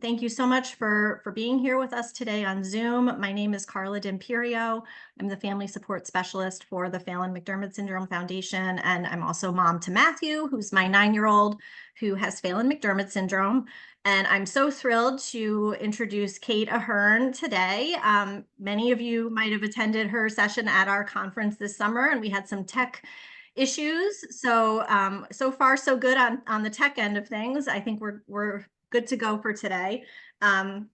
Thank you so much for being here with us today on Zoom. My name is Carla D'Imperio. I'm the Family Support Specialist for the Phelan-McDermid Syndrome Foundation, and I'm also mom to Matthew, who's my 9-year-old who has Phelan-McDermid Syndrome. And I'm so thrilled to introduce Kate Ahern today. Many of you might have attended her session at our conference this summer, and we had some tech issues. So far so good on the tech end of things. I think we're good to go for today. Um,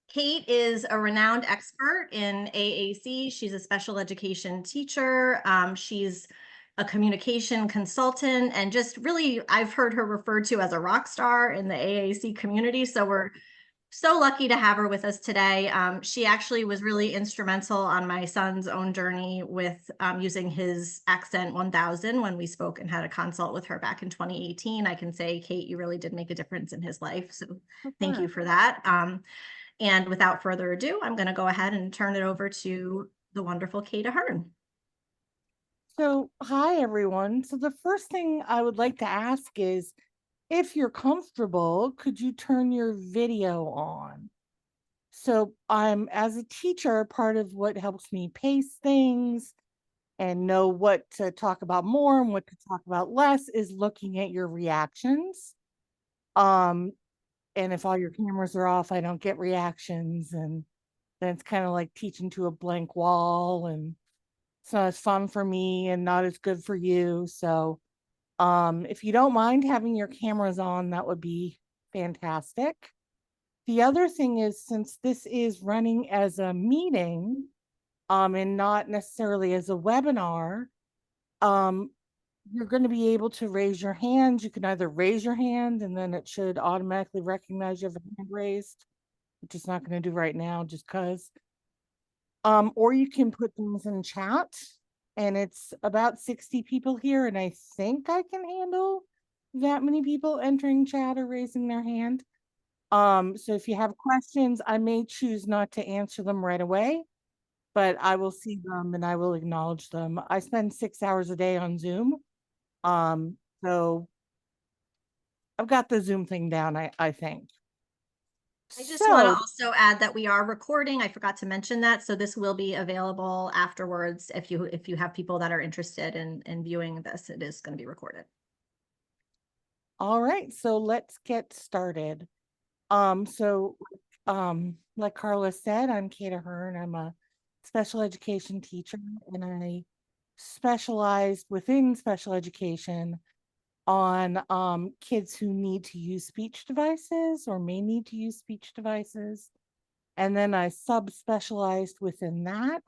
Kate is a renowned expert in AAC. She's a special education teacher. She's a communication consultant, and just really, I've heard her referred to as a rock star in the AAC community. So we're so lucky to have her with us today. She actually was really instrumental on my son's own journey with using his Accent 1000 when we spoke and had a consult with her back in 2018. I can say, Kate, you really did make a difference in his life. So thank you for that. And without further ado, I'm going to go ahead and turn it over to the wonderful Kate Ahern. So, hi everyone. So, the first thing I would like to ask is if you're comfortable, could you turn your video on? So, I'm as a teacher, part of what helps me pace things and know what to talk about more and what to talk about less is looking at your reactions. Um, and if all your cameras are off, I don't get reactions, and then it's kind of like teaching to a blank wall, and it's not as fun for me and not as good for you. So, if you don't mind having your cameras on, that would be fantastic. The other thing is, since this is running as a meeting, and not necessarily as a webinar, um, you're going to be able to raise your hand. You can either raise your hand and then it should automatically recognize you have a hand raised, which it's not going to do right now just because. Or you can put things in chat, and it's about 60 people here, and I think I can handle that many people entering chat or raising their hand. So if you have questions, I may choose not to answer them right away, but I will see them and I will acknowledge them. I spend 6 hours a day on Zoom. So I've got the Zoom thing down, I think. I just want to So also add that we are recording. I forgot to mention that. So this will be available afterwards if you have people that are interested in viewing this. It is going to be recorded. all right, so let's get started. So like Carla said, I'm Kate Ahern. I'm a special education teacher, and I specialize within special education on kids who need to use speech devices or may need to use speech devices. And then I subspecialized within that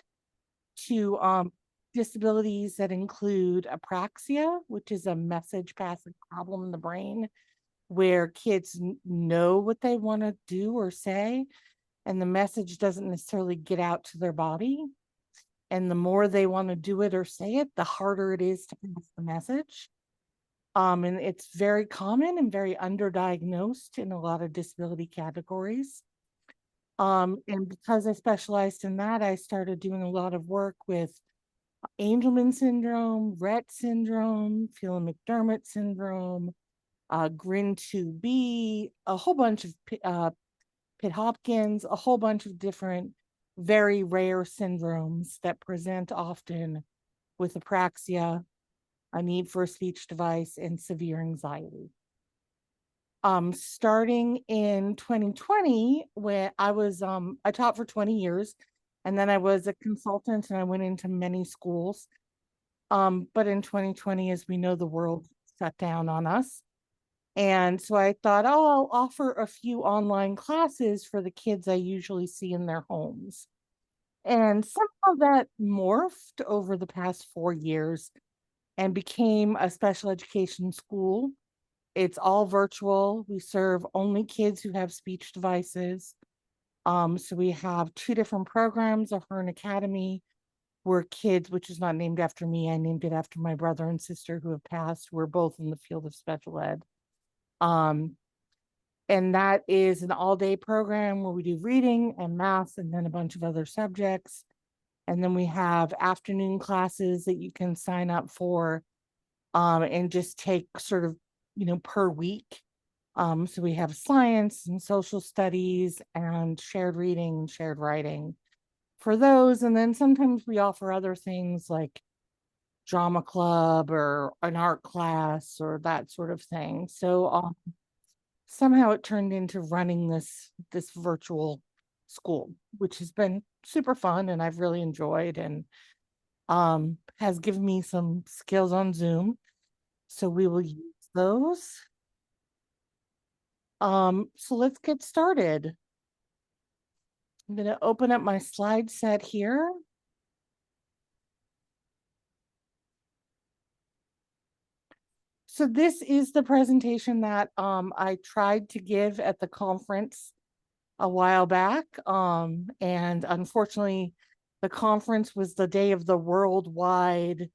to disabilities that include apraxia, which is a message passing problem in the brain where kids know what they want to do or say, and the message doesn't necessarily get out to their body. And the more they want to do it or say it, the harder it is to pass the message. And it's very common and very underdiagnosed in a lot of disability categories. And because I specialized in that, I started doing a lot of work with Angelman syndrome, Rett syndrome, Phelan-McDermid syndrome, Grin 2B, a whole bunch of Pitt-Hopkins, a whole bunch of different very rare syndromes that present often with apraxia, a need for a speech device, and severe anxiety. Starting in 2020, when I taught for 20 years, and then I was a consultant and I went into many schools. But in 2020, as we know, the world shut down on us. And so I thought, oh, I'll offer a few online classes for the kids I usually see in their homes. And somehow that morphed over the past 4 years and became a special education school. It's all virtual. We serve only kids who have speech devices. So we have two different programs, Ahern Academy, where kids, which is not named after me, I named it after my brother and sister who have passed. We're both in the field of special ed. Um, and that is an all-day program where we do reading and math and then a bunch of other subjects. And then we have afternoon classes that you can sign up for and just take sort of, per week. So we have science and social studies and shared reading and shared writing for those. And then sometimes we offer other things like drama club or an art class or that sort of thing. So somehow it turned into running this virtual school, which has been super fun and I've really enjoyed, and has given me some skills on Zoom. So we will use those. So let's get started. I'm going to open up my slide set here. So this is the presentation that I tried to give at the conference a while back. And unfortunately, the conference was the day of the worldwide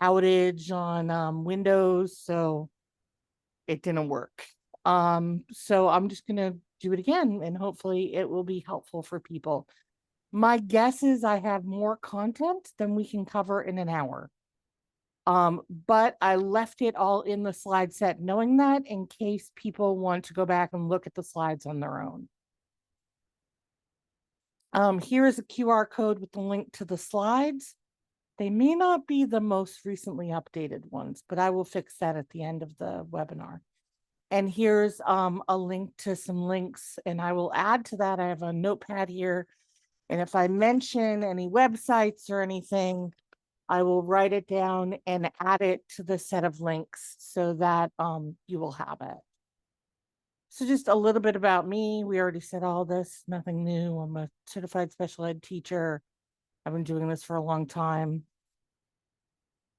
outage on Windows, so it didn't work. So I'm just going to do it again, and hopefully it will be helpful for people. My guess is I have more content than we can cover in an hour. But I left it all in the slide set, knowing that in case people want to go back and look at the slides on their own. Here is a QR code with the link to the slides. They may not be the most recently updated ones, but I will fix that at the end of the webinar. And here's a link to some links, and I will add to that. I have a notepad here, and if I mention any websites or anything, I will write it down and add it to the set of links so that you will have it. So just a little bit about me. We already said all this, nothing new. I'm a certified special ed teacher. I've been doing this for a long time.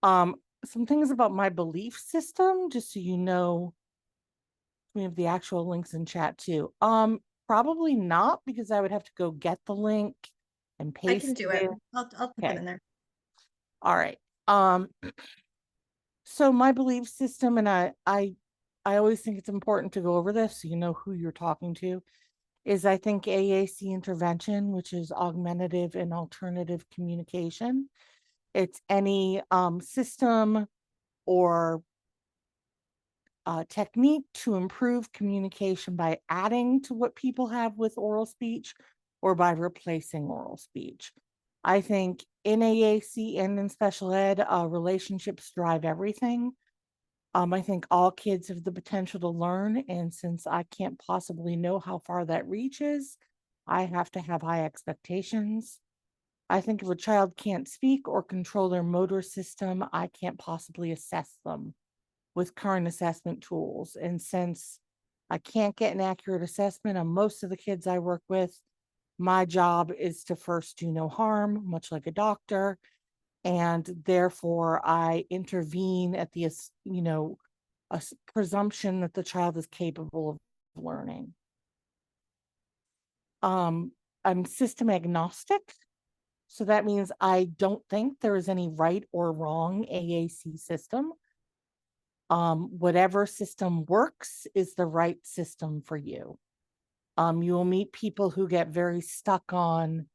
Some things about my belief system, just so you know. We have the actual links in chat too. Probably not, because I would have to go get the link and I paste can do it. it. I'll put them in there. All right. So my belief system, and I always think it's important to go over this so you know who you're talking to, is I think AAC intervention, which is augmentative and alternative communication. It's any system or technique to improve communication by adding to what people have with oral speech or by replacing oral speech. I think in AAC and in special ed, relationships drive everything. I think all kids have the potential to learn, and since I can't possibly know how far that reaches, I have to have high expectations. I think if a child can't speak or control their motor system, I can't possibly assess them with current assessment tools. And since I can't get an accurate assessment on most of the kids I work with, my job is to first do no harm, much like a doctor. And therefore I intervene at the, a presumption that the child is capable of learning. I'm system agnostic. So that means I don't think there is any right or wrong AAC system. Whatever system works is the right system for you. You will meet people who get very stuck on,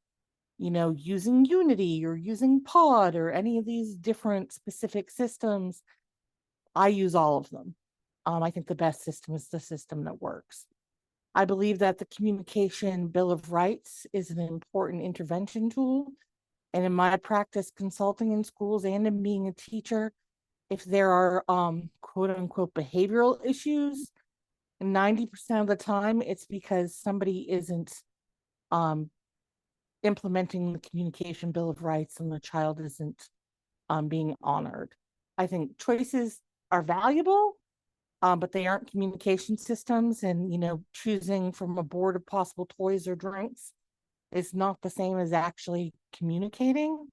using Unity or using Pod or any of these different specific systems. I use all of them. I think the best system is the system that works. I believe that the Communication Bill of Rights is an important intervention tool. And in my practice consulting in schools and in being a teacher, if there are quote unquote behavioral issues, 90% of the time it's because somebody isn't implementing the Communication Bill of Rights and the child isn't being honored. I think choices are valuable, but they aren't communication systems. And, choosing from a board of possible toys or drinks is not the same as actually communicating.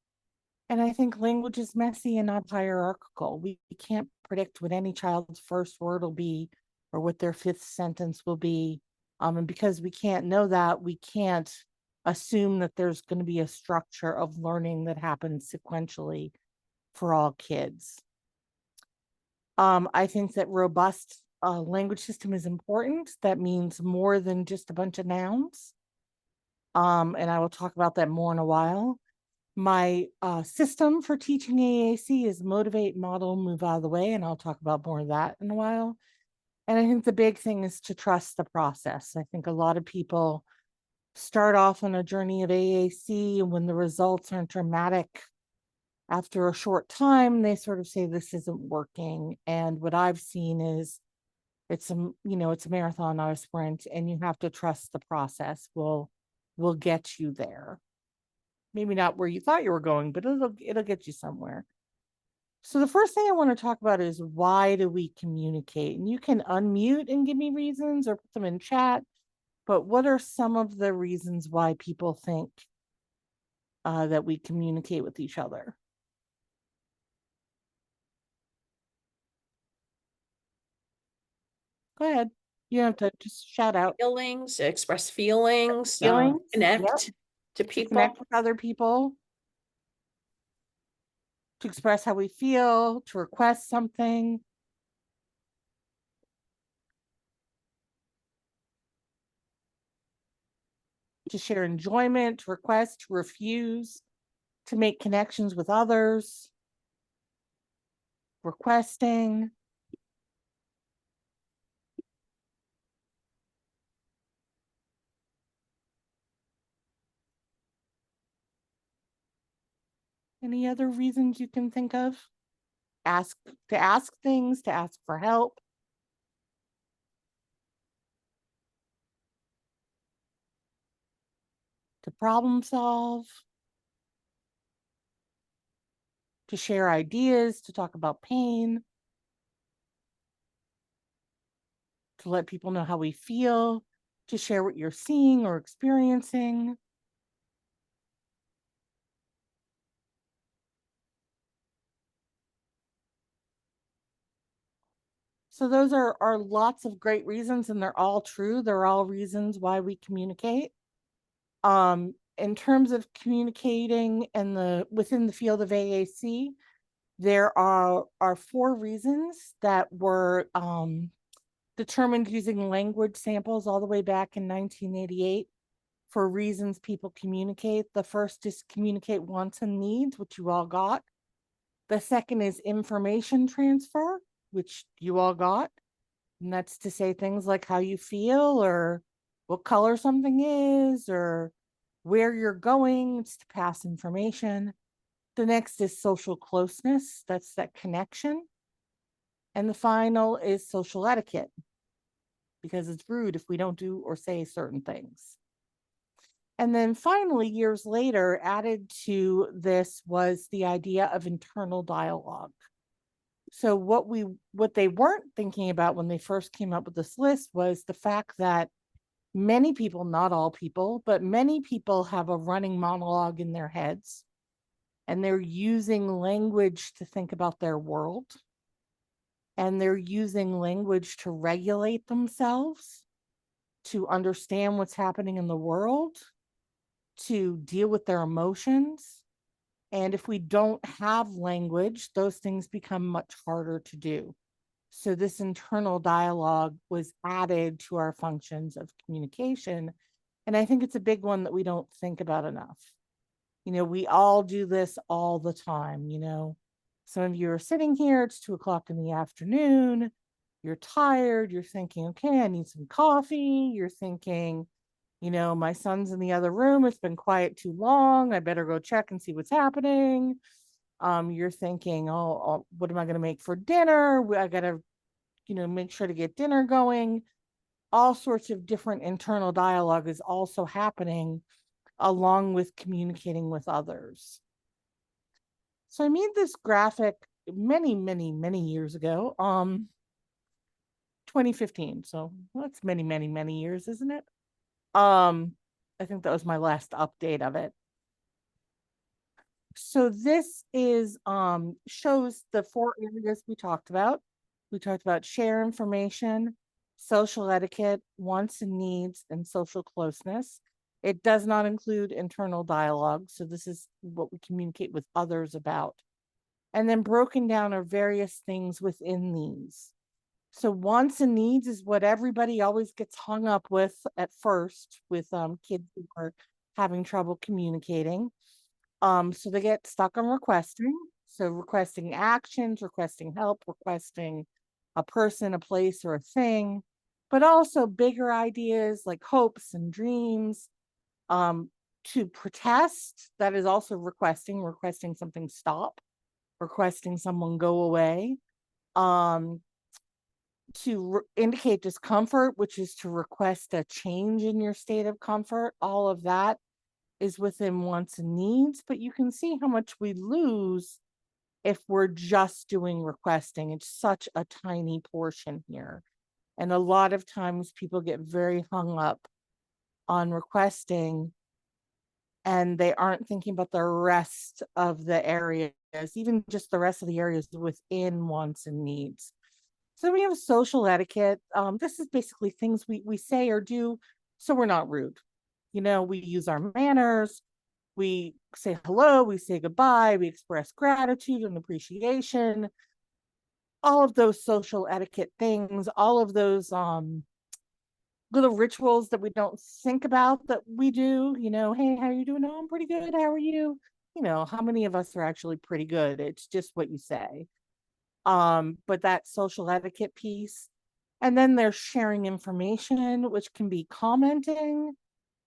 And I think language is messy and not hierarchical. We can't predict what any child's first word will be or what their fifth sentence will be. And because we can't know that, we can't assume that there's going to be a structure of learning that happens sequentially for all kids. I think that robust language system is important. That means more than just a bunch of nouns. And I will talk about that more in a while. My system for teaching AAC is motivate, model, move out of the way, and I'll talk about more of that in a while. And I think the big thing is to trust the process. I think a lot of people start off on a journey of AAC, and when the results aren't dramatic after a short time, they sort of say this isn't working. And what I've seen is it's it's a marathon, not a sprint, and you have to trust the process will get you there. Maybe not where you thought you were going, but it'll get you somewhere. So the first thing I want to talk about is, why do we communicate? And you can unmute and give me reasons or put them in chat, but what are some of the reasons why people think that we communicate with each other? Go ahead. You have to just shout out. Feelings, express feelings, Feelings, connect yep. to To people. connect with other people, to express how we feel, to request something. To share enjoyment, to request, to refuse, to make connections with others, requesting. Any other reasons you can think of? To ask things, to ask for help. To problem solve. To share ideas, to talk about pain. To let people know how we feel, to share what you're seeing or experiencing. So those are lots of great reasons, and they're all true. They're all reasons why we communicate. In terms of communicating and within the field of AAC, there are 4 reasons that were determined using language samples all the way back in 1988 for reasons people communicate. The first is communicate wants and needs, which you all got. The second is information transfer, which you all got. And that's to say things like how you feel, or what color something is, or where you're going. It's to pass information. The next is social closeness. That's that connection. And the final is social etiquette, because it's rude if we don't do or say certain things. And then finally, years later, added to this was the idea of internal dialogue. So what they weren't thinking about when they first came up with this list was the fact that many people, not all people, but many people have a running monologue in their heads, and they're using language to think about their world, and they're using language to regulate themselves, to understand what's happening in the world, to deal with their emotions. And if we don't have language, those things become much harder to do. So this internal dialogue was added to our functions of communication. And I think it's a big one that we don't think about enough. We all do this all the time. Some of you are sitting here, it's 2:00 in the afternoon, you're tired, you're thinking, okay, I need some coffee. You're thinking, my son's in the other room, it's been quiet too long, I better go check and see what's happening. You're thinking, oh, what am I going to make for dinner? I got to, make sure to get dinner going. All sorts of different internal dialogue is also happening along with communicating with others. So I made this graphic many, many, many years ago, 2015. So that's many, many, many years, isn't it? I think that was my last update of it. So this is shows the 4 areas we talked about. We talked about share information, social etiquette, wants and needs, and social closeness. It does not include internal dialogue. So this is what we communicate with others about. And then broken down are various things within these. So wants and needs is what everybody always gets hung up with at first with kids who are having trouble communicating. So they get stuck on requesting. So requesting actions, requesting help, requesting a person, a place, or a thing, but also bigger ideas like hopes and dreams. To protest, that is also requesting something stop, requesting someone go away. Um, to indicate discomfort, which is to request a change in your state of comfort. All of that is within wants and needs, but you can see how much we lose if we're just doing requesting. It's such a tiny portion here. And a lot of times people get very hung up on requesting and they aren't thinking about the rest of the areas, even just the rest of the areas within wants and needs. So we have social etiquette. This is basically things we say or do so we're not rude. You know, we use our manners, we say hello, we say goodbye, we express gratitude and appreciation. All of those social etiquette things, all of those little rituals that we don't think about that we do, you know, hey, how are you doing? Oh, I'm pretty good. How are you? You know, how many of us are actually pretty good? It's just what you say. But that social etiquette piece. And then there's sharing information, which can be commenting,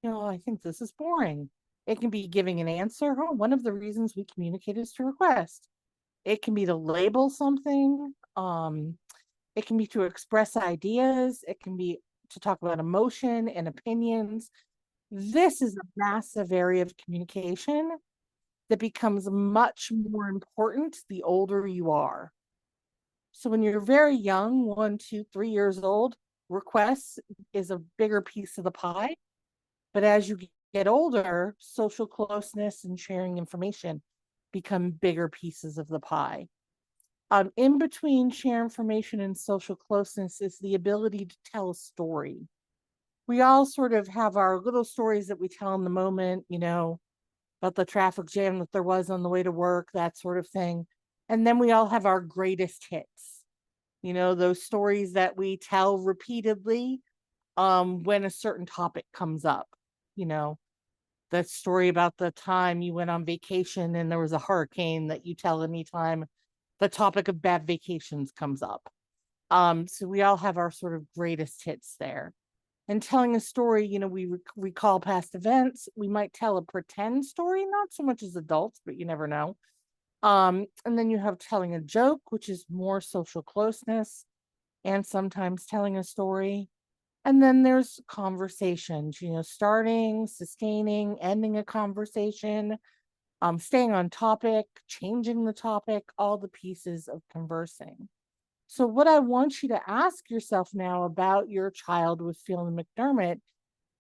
you know, I think this is boring. It can be giving an answer. Oh, one of the reasons we communicate is to request. It can be to label something. It can be to express ideas. It can be to talk about emotion and opinions. This is a massive area of communication that becomes much more important the older you are. So when you're very young, 1, 2, 3 years old, requests is a bigger piece of the pie. But as you get older, social closeness and sharing information become bigger pieces of the pie. In between share information and social closeness is the ability to tell a story. We all sort of have our little stories that we tell in the moment, you know, about the traffic jam that there was on the way to work, that sort of thing. And then we all have our greatest hits, you know, those stories that we tell repeatedly when a certain topic comes up, you know, that story about the time you went on vacation and there was a hurricane that you tell anytime the topic of bad vacations comes up. So we all have our sort of greatest hits there. And telling a story, you know, we recall past events. We might tell a pretend story, not so much as adults, but you never know. And then you have telling a joke, which is more social closeness, and sometimes telling a story. And then there's conversations, you know, starting, sustaining, ending a conversation, staying on topic, changing the topic, all the pieces of conversing. So what I want you to ask yourself now about your child with Phelan-McDermid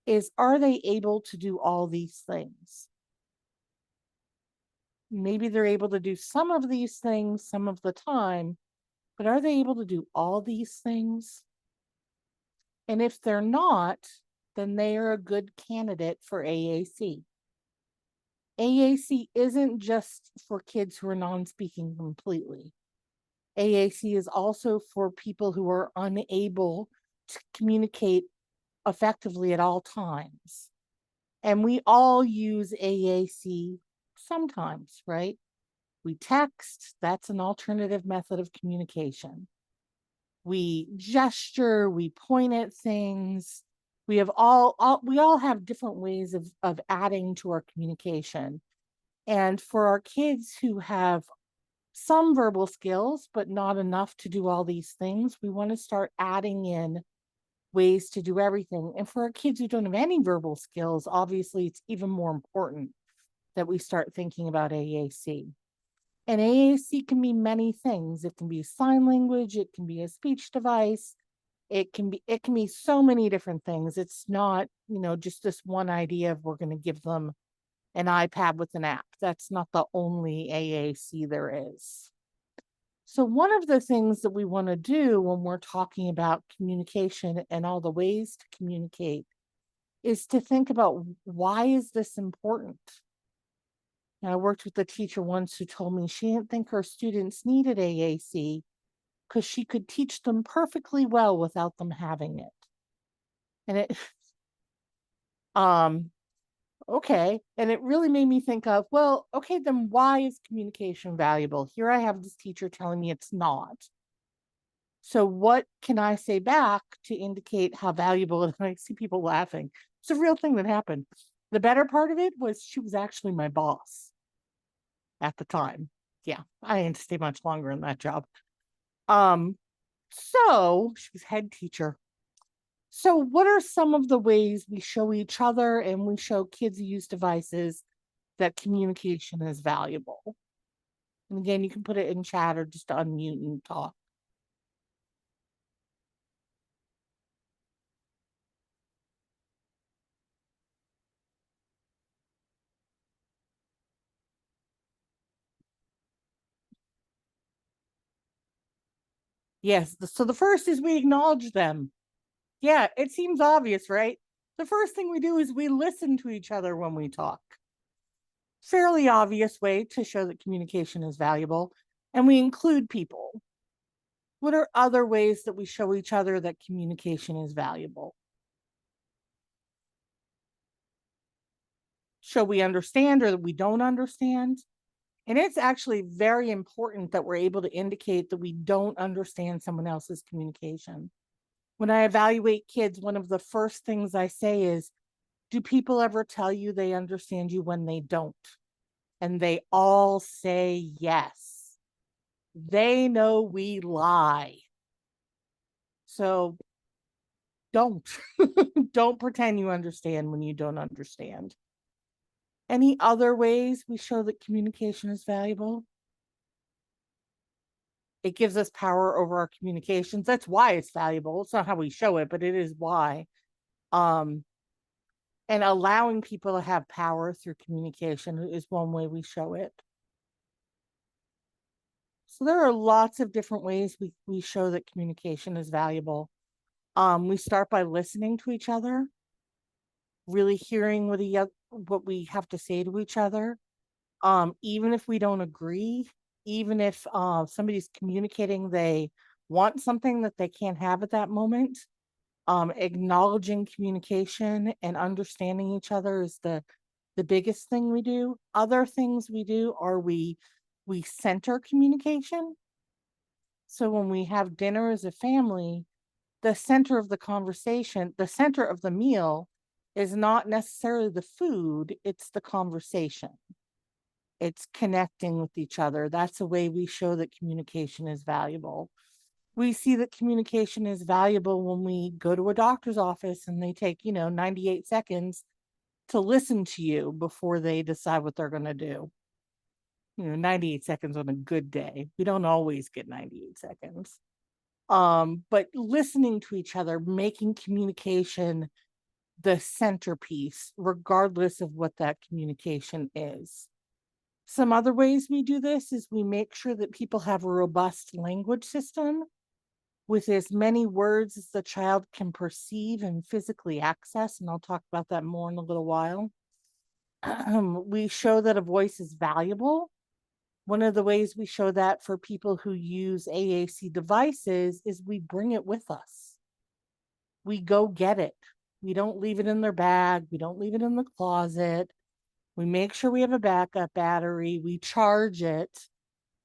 is, are they able to do all these things? Maybe they're able to do some of these things some of the time, but are they able to do all these things? And if they're not, then they are a good candidate for AAC. AAC isn't just for kids who are non-speaking completely. AAC is also for people who are unable to communicate effectively at all times. And we all use AAC sometimes, right? We text, that's an alternative method of communication. We gesture, we point at things. We have we all have different ways of adding to our communication. And for our kids who have some verbal skills, but not enough to do all these things, we want to start adding in ways to do everything. And for our kids who don't have any verbal skills, obviously it's even more important that we start thinking about AAC. And AAC can be many things. It can be sign language, it can be a speech device, it can be so many different things. It's not, you know, just this one idea of we're going to give them an iPad with an app. That's not the only AAC there is. So one of the things that we want to do when we're talking about communication and all the ways to communicate is to think about, why is this important? And I worked with a teacher once who told me she didn't think her students needed AAC because she could teach them perfectly well without them having it. And it, okay. And it really made me think of, well, okay, then why is communication valuable? Here I have this teacher telling me it's not. So what can I say back to indicate how valuable? And I see people laughing. It's a real thing that happened. The better part of it was she was actually my boss at the time. Yeah, I didn't stay much longer in that job. So she was head teacher. So what are some of the ways we show each other and we show kids who use devices that communication is valuable? And again, you can put it in chat or just unmute and talk. Yes, so the first is we acknowledge them. Yeah, it seems obvious, right? The first thing we do is we listen to each other when we talk. Fairly obvious way to show that communication is valuable. And we include people. What are other ways that we show each other that communication is valuable? Show we understand or that we don't understand. And it's actually very important that we're able to indicate that we don't understand someone else's communication. When I evaluate kids, one of the first things I say is, do people ever tell you they understand you when they don't? And they all say yes. They know we lie. So don't, don't pretend you understand when you don't understand. Any other ways we show that communication is valuable? It gives us power over our communications. That's why it's valuable. It's not how we show it, but it is why. And allowing people to have power through communication is one way we show it. So there are lots of different ways we show that communication is valuable. We start by listening to each other, really hearing what we have to say to each other. Even if we don't agree, even if somebody's communicating they want something that they can't have at that moment, acknowledging communication and understanding each other is the biggest thing we do. Other things we do are we center communication. So when we have dinner as a family, the center of the conversation, the center of the meal is not necessarily the food, it's the conversation. It's connecting with each other. That's a way we show that communication is valuable. We see that communication is valuable when we go to a doctor's office and they take, 98 seconds to listen to you before they decide what they're going to do. 98 seconds on a good day. We don't always get 98 seconds. But listening to each other, making communication the centerpiece, regardless of what that communication is. Some other ways we do this is we make sure that people have a robust language system with as many words as the child can perceive and physically access. And I'll talk about that more in a little while. We show that a voice is valuable. One of the ways we show that for people who use AAC devices is we bring it with us. We go get it. We don't leave it in their bag. We don't leave it in the closet. We make sure we have a backup battery. We charge it.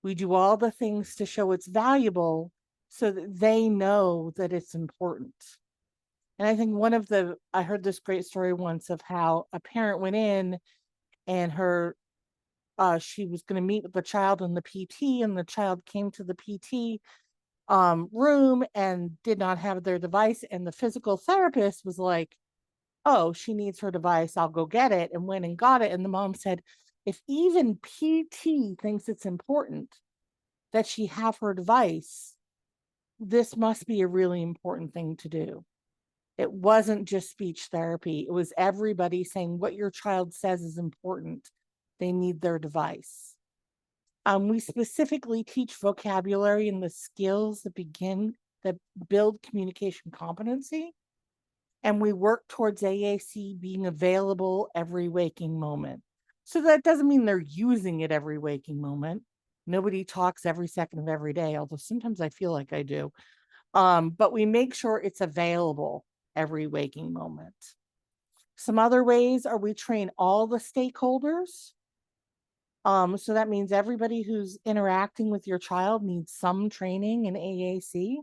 We do all the things to show it's valuable so that they know that it's important. And I think I heard this great story once of how a parent went in and she was going to meet with the child in the PT, and the child came to the PT room and did not have their device. And the physical therapist was like, oh, she needs her device, I'll go get it, and went and got it. And the mom said, if even PT thinks it's important that she have her device, this must be a really important thing to do. It wasn't just speech therapy. It was everybody saying what your child says is important. They need their device. We specifically teach vocabulary and the skills that build communication competency. And we work towards AAC being available every waking moment. So that doesn't mean they're using it every waking moment. Nobody talks every second of every day, although sometimes I feel like I do. But we make sure it's available every waking moment. Some other ways are we train all the stakeholders. So that means everybody who's interacting with your child needs some training in AAC.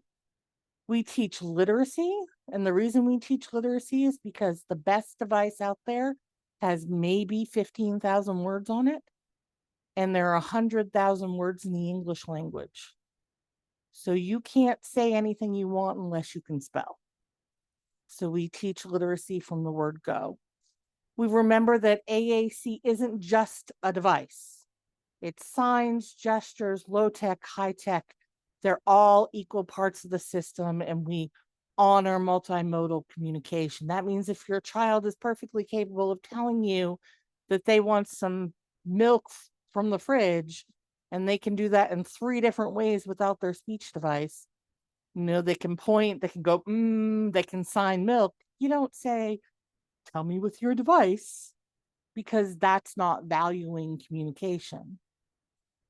We teach literacy. And the reason we teach literacy is because the best device out there has maybe 15,000 words on it. And there are 100,000 words in the English language. So you can't say anything you want unless you can spell. So we teach literacy from the word go. We remember that AAC isn't just a device. It's signs, gestures, low tech, high tech. They're all equal parts of the system, and we honor multimodal communication. That means if your child is perfectly capable of telling you that they want some milk from the fridge, and they can do that in 3 different ways without their speech device, they can point, they can go, they can sign milk. You don't say, tell me with your device, because that's not valuing communication.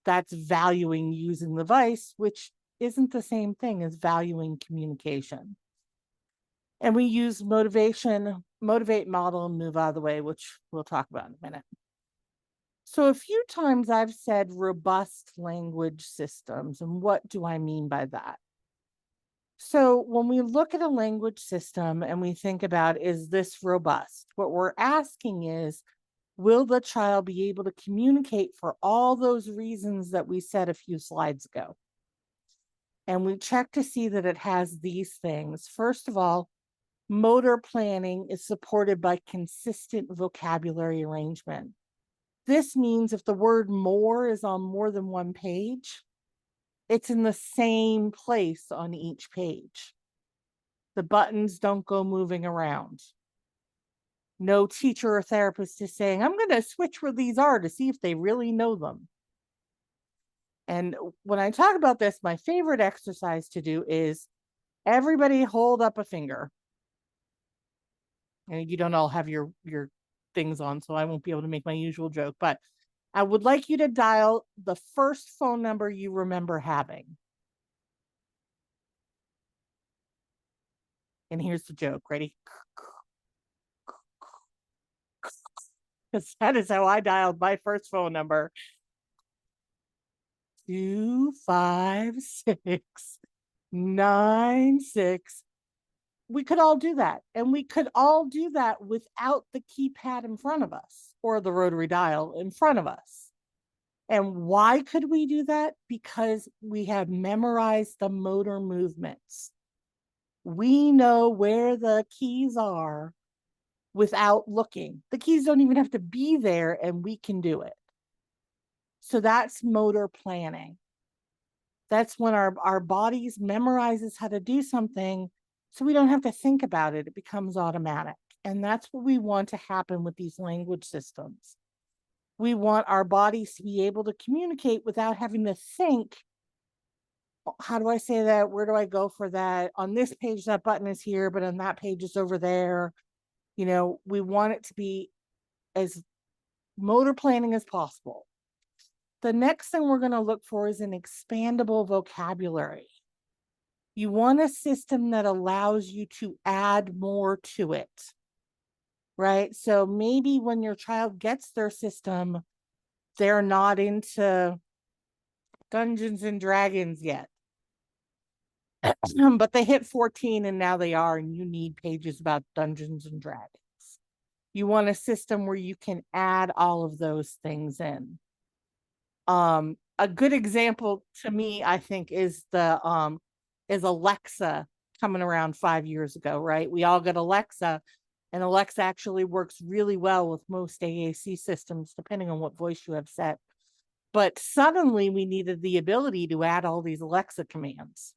That's valuing using the device, which isn't the same thing as valuing communication. And we use motivate, model, and move out of the way, which we'll talk about in a minute. So a few times I've said robust language systems, and what do I mean by that? So when we look at a language system and we think about, is this robust? What we're asking is, will the child be able to communicate for all those reasons that we said a few slides ago? And we check to see that it has these things. First of all, motor planning is supported by consistent vocabulary arrangement. This means if the word more is on more than one page, it's in the same place on each page. The buttons don't go moving around. No teacher or therapist is saying, I'm going to switch where these are to see if they really know them. And when I talk about this, my favorite exercise to do is everybody hold up a finger. And you don't all have your things on, so I won't be able to make my usual joke, but I would like you to dial the first phone number you remember having. And here's the joke. Ready? Because that is how I dialed my first phone number. 25696. We could all do that. And we could all do that without the keypad in front of us or the rotary dial in front of us. And why could we do that? Because we have memorized the motor movements. We know where the keys are without looking. The keys don't even have to be there, and we can do it. So that's motor planning. That's when our bodies memorizes how to do something, so we don't have to think about it. It becomes automatic. And that's what we want to happen with these language systems. We want our bodies to be able to communicate without having to think, how do I say that? Where do I go for that? On this page, that button is here, but on that page is over there. We want it to be as motor planning as possible. The next thing we're going to look for is an expandable vocabulary. You want a system that allows you to add more to it, right? So maybe when your child gets their system, they're not into Dungeons and Dragons yet. But they hit 14 and now they are, and you need pages about Dungeons and Dragons. You want a system where you can add all of those things in. A good example to me, I think, is Alexa coming around 5 years ago, right? We all got Alexa, and Alexa actually works really well with most AAC systems, depending on what voice you have set. But suddenly we needed the ability to add all these Alexa commands.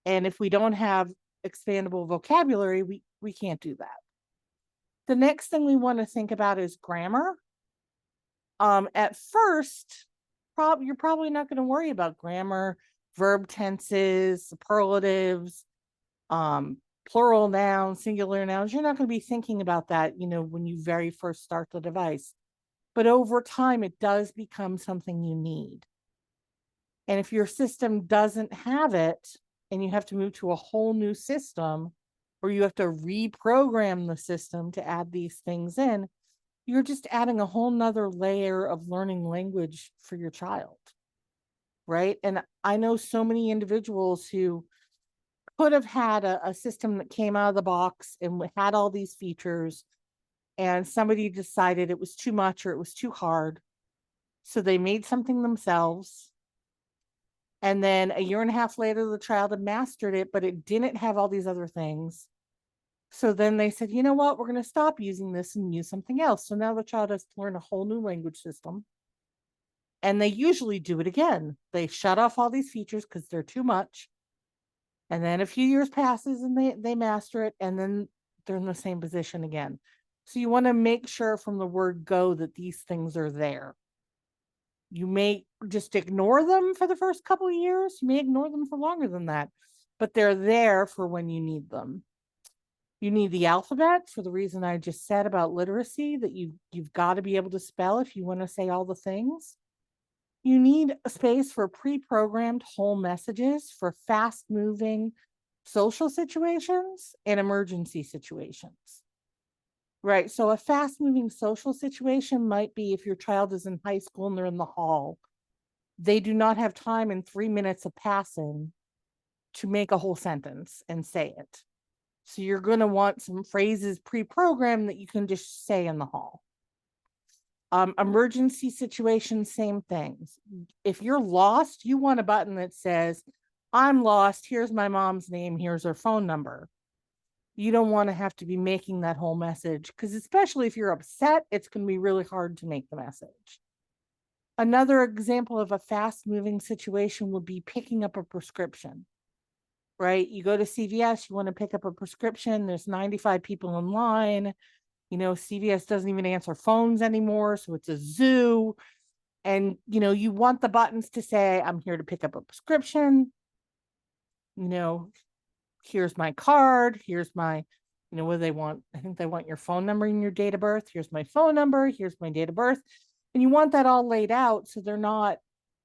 And if we don't have expandable vocabulary, we can't do that. The next thing we want to think about is grammar. At first, you're probably not going to worry about grammar, verb tenses, superlatives, plural nouns, singular nouns. You're not going to be thinking about that, when you very first start the device. But over time, it does become something you need. And if your system doesn't have it, and you have to move to a whole new system, or you have to reprogram the system to add these things in, you're just adding a whole nother layer of learning language for your child, right? And I know so many individuals who could have had a system that came out of the box and had all these features, and somebody decided it was too much or it was too hard. So they made something themselves. And then a year and a half later, the child had mastered it, but it didn't have all these other things. So then they said, you know what, we're going to stop using this and use something else. So now the child has to learn a whole new language system. And they usually do it again. They shut off all these features because they're too much. And then a few years passes and they master it, and then they're in the same position again. So you want to make sure from the word go that these things are there. You may just ignore them for the first couple of years. You may ignore them for longer than that, but they're there for when you need them. You need the alphabet for the reason I just said about literacy, that you've got to be able to spell if you want to say all the things. You need a space for pre-programmed whole messages for fast-moving social situations and emergency situations. Right. So a fast-moving social situation might be if your child is in high school and they're in the hall. They do not have time in 3 minutes of passing to make a whole sentence and say it. So you're going to want some phrases pre-programmed that you can just say in the hall. Emergency situations, same things. If you're lost, you want a button that says, I'm lost, here's my mom's name, here's her phone number. You don't want to have to be making that whole message, because especially if you're upset, it's going to be really hard to make the message. Another example of a fast-moving situation would be picking up a prescription, right? You go to CVS, you want to pick up a prescription, there's 95 people in line. You know, CVS doesn't even answer phones anymore, so it's a zoo. And, you know, you want the buttons to say, I'm here to pick up a prescription. You know, here's my card. Here's my, you know, what do they want? I think they want your phone number and your date of birth. Here's my phone number. Here's my date of birth. And you want that all laid out so they're not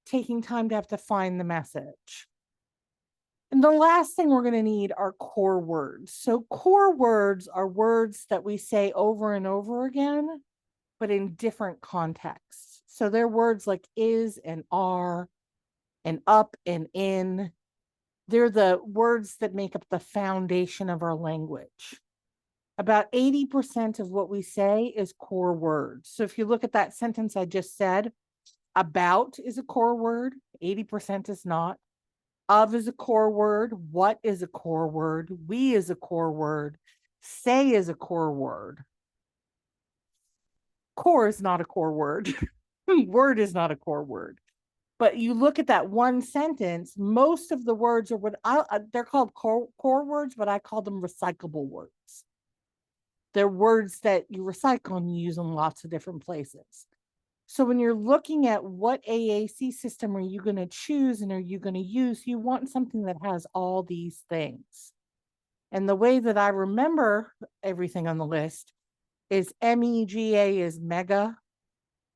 taking time to have to find the message. And the last thing we're going to need are core words. So core words are words that we say over and over again, but in different contexts. So they're words like is and are and up and in. They're the words that make up the foundation of our language. About 80% of what we say is core words. So if you look at that sentence I just said, about is a core word, 80% is not. Of is a core word. What is a core word? We is a core word. Say is a core word. Core is not a core word. Word is not a core word. But you look at that one sentence, most of the words are what they're called core words, but I call them recyclable words. They're words that you recycle and you use in lots of different places. So when you're looking at what AAC system are you going to choose and are you going to use, you want something that has all these things. And the way that I remember everything on the list is MEGA is mega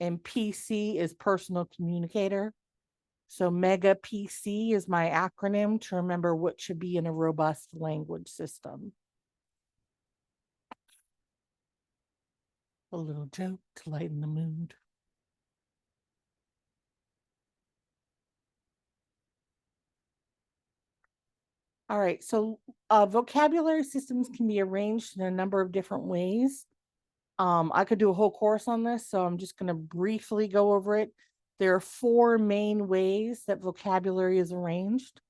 and PC is personal communicator. So mega PC is my acronym to remember what should be in a robust language system. A little joke to lighten the mood. All right, so vocabulary systems can be arranged in a number of different ways. I could do a whole course on this, so I'm just going to briefly go over it. There are 4 main ways that vocabulary is arranged.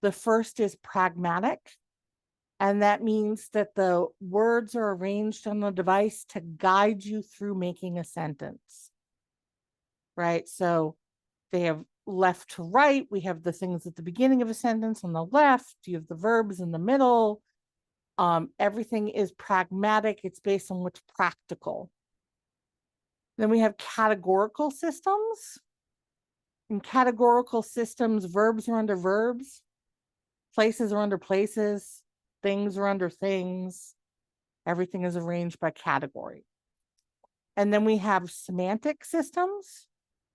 The first is pragmatic, and that means that the words are arranged on the device to guide you through making a sentence. Right, so they have left to right. We have the things at the beginning of a sentence on the left. You have the verbs in the middle. Everything is pragmatic. It's based on what's practical. Then we have categorical systems. In categorical systems, verbs are under verbs. Places are under places. Things are under things. Everything is arranged by category. And then we have semantic systems.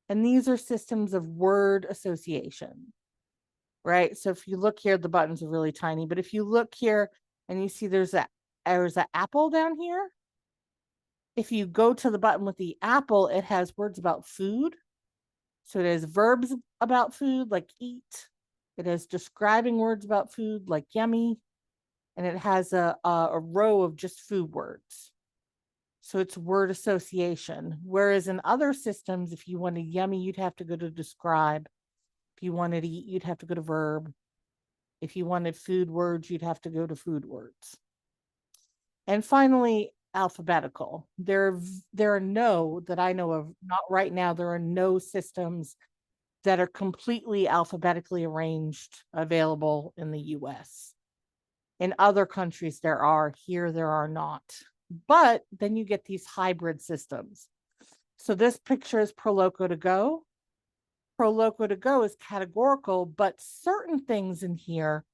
And these are systems of word association, right? So if you look here, the buttons are really tiny, but if you look here and you see there's an apple down here, if you go to the button with the apple, it has words about food. So it has verbs about food like eat. It has describing words about food like yummy, and it has a row of just food words. So it's word association. Whereas in other systems, if you wanted yummy, you'd have to go to describe. If you wanted to eat, you'd have to go to verb. If you wanted food words, you'd have to go to food words. And finally, alphabetical. There are no, that I know of, not right now, there are no systems that are completely alphabetically arranged available in the US. In other countries, there are. Here, there are not. But then you get these hybrid systems. So this picture is Proloco to Go. Proloco to Go is categorical, but certain things in here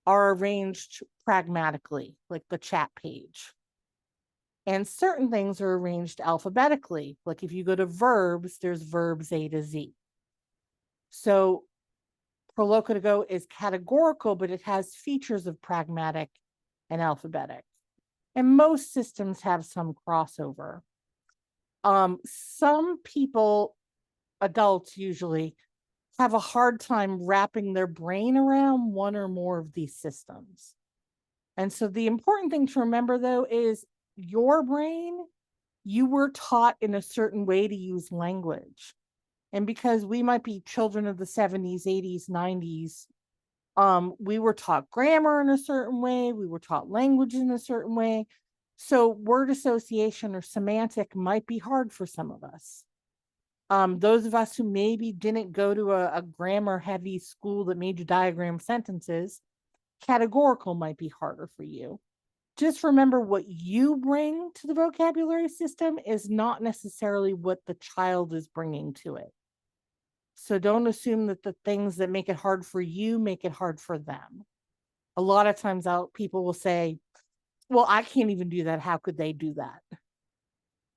are arranged pragmatically, like the chat page. And certain things are arranged alphabetically. Like if you go to verbs, there's verbs A to Z. So Proloco to Go is categorical, but it has features of pragmatic and alphabetic. And most systems have some crossover. Some people, adults usually, have a hard time wrapping their brain around one or more of these systems. And so the important thing to remember, though, is your brain, you were taught in a certain way to use language. And because we might be children of the 70s, 80s, 90s, we were taught grammar in a certain way, we were taught language in a certain way. So word association or semantic might be hard for some of us. Those of us who maybe didn't go to a grammar heavy school that made you diagram sentences, categorical might be harder for you. Just remember, what you bring to the vocabulary system is not necessarily what the child is bringing to it. So don't assume that the things that make it hard for you make it hard for them. A lot of times people will say, well, I can't even do that. How could they do that?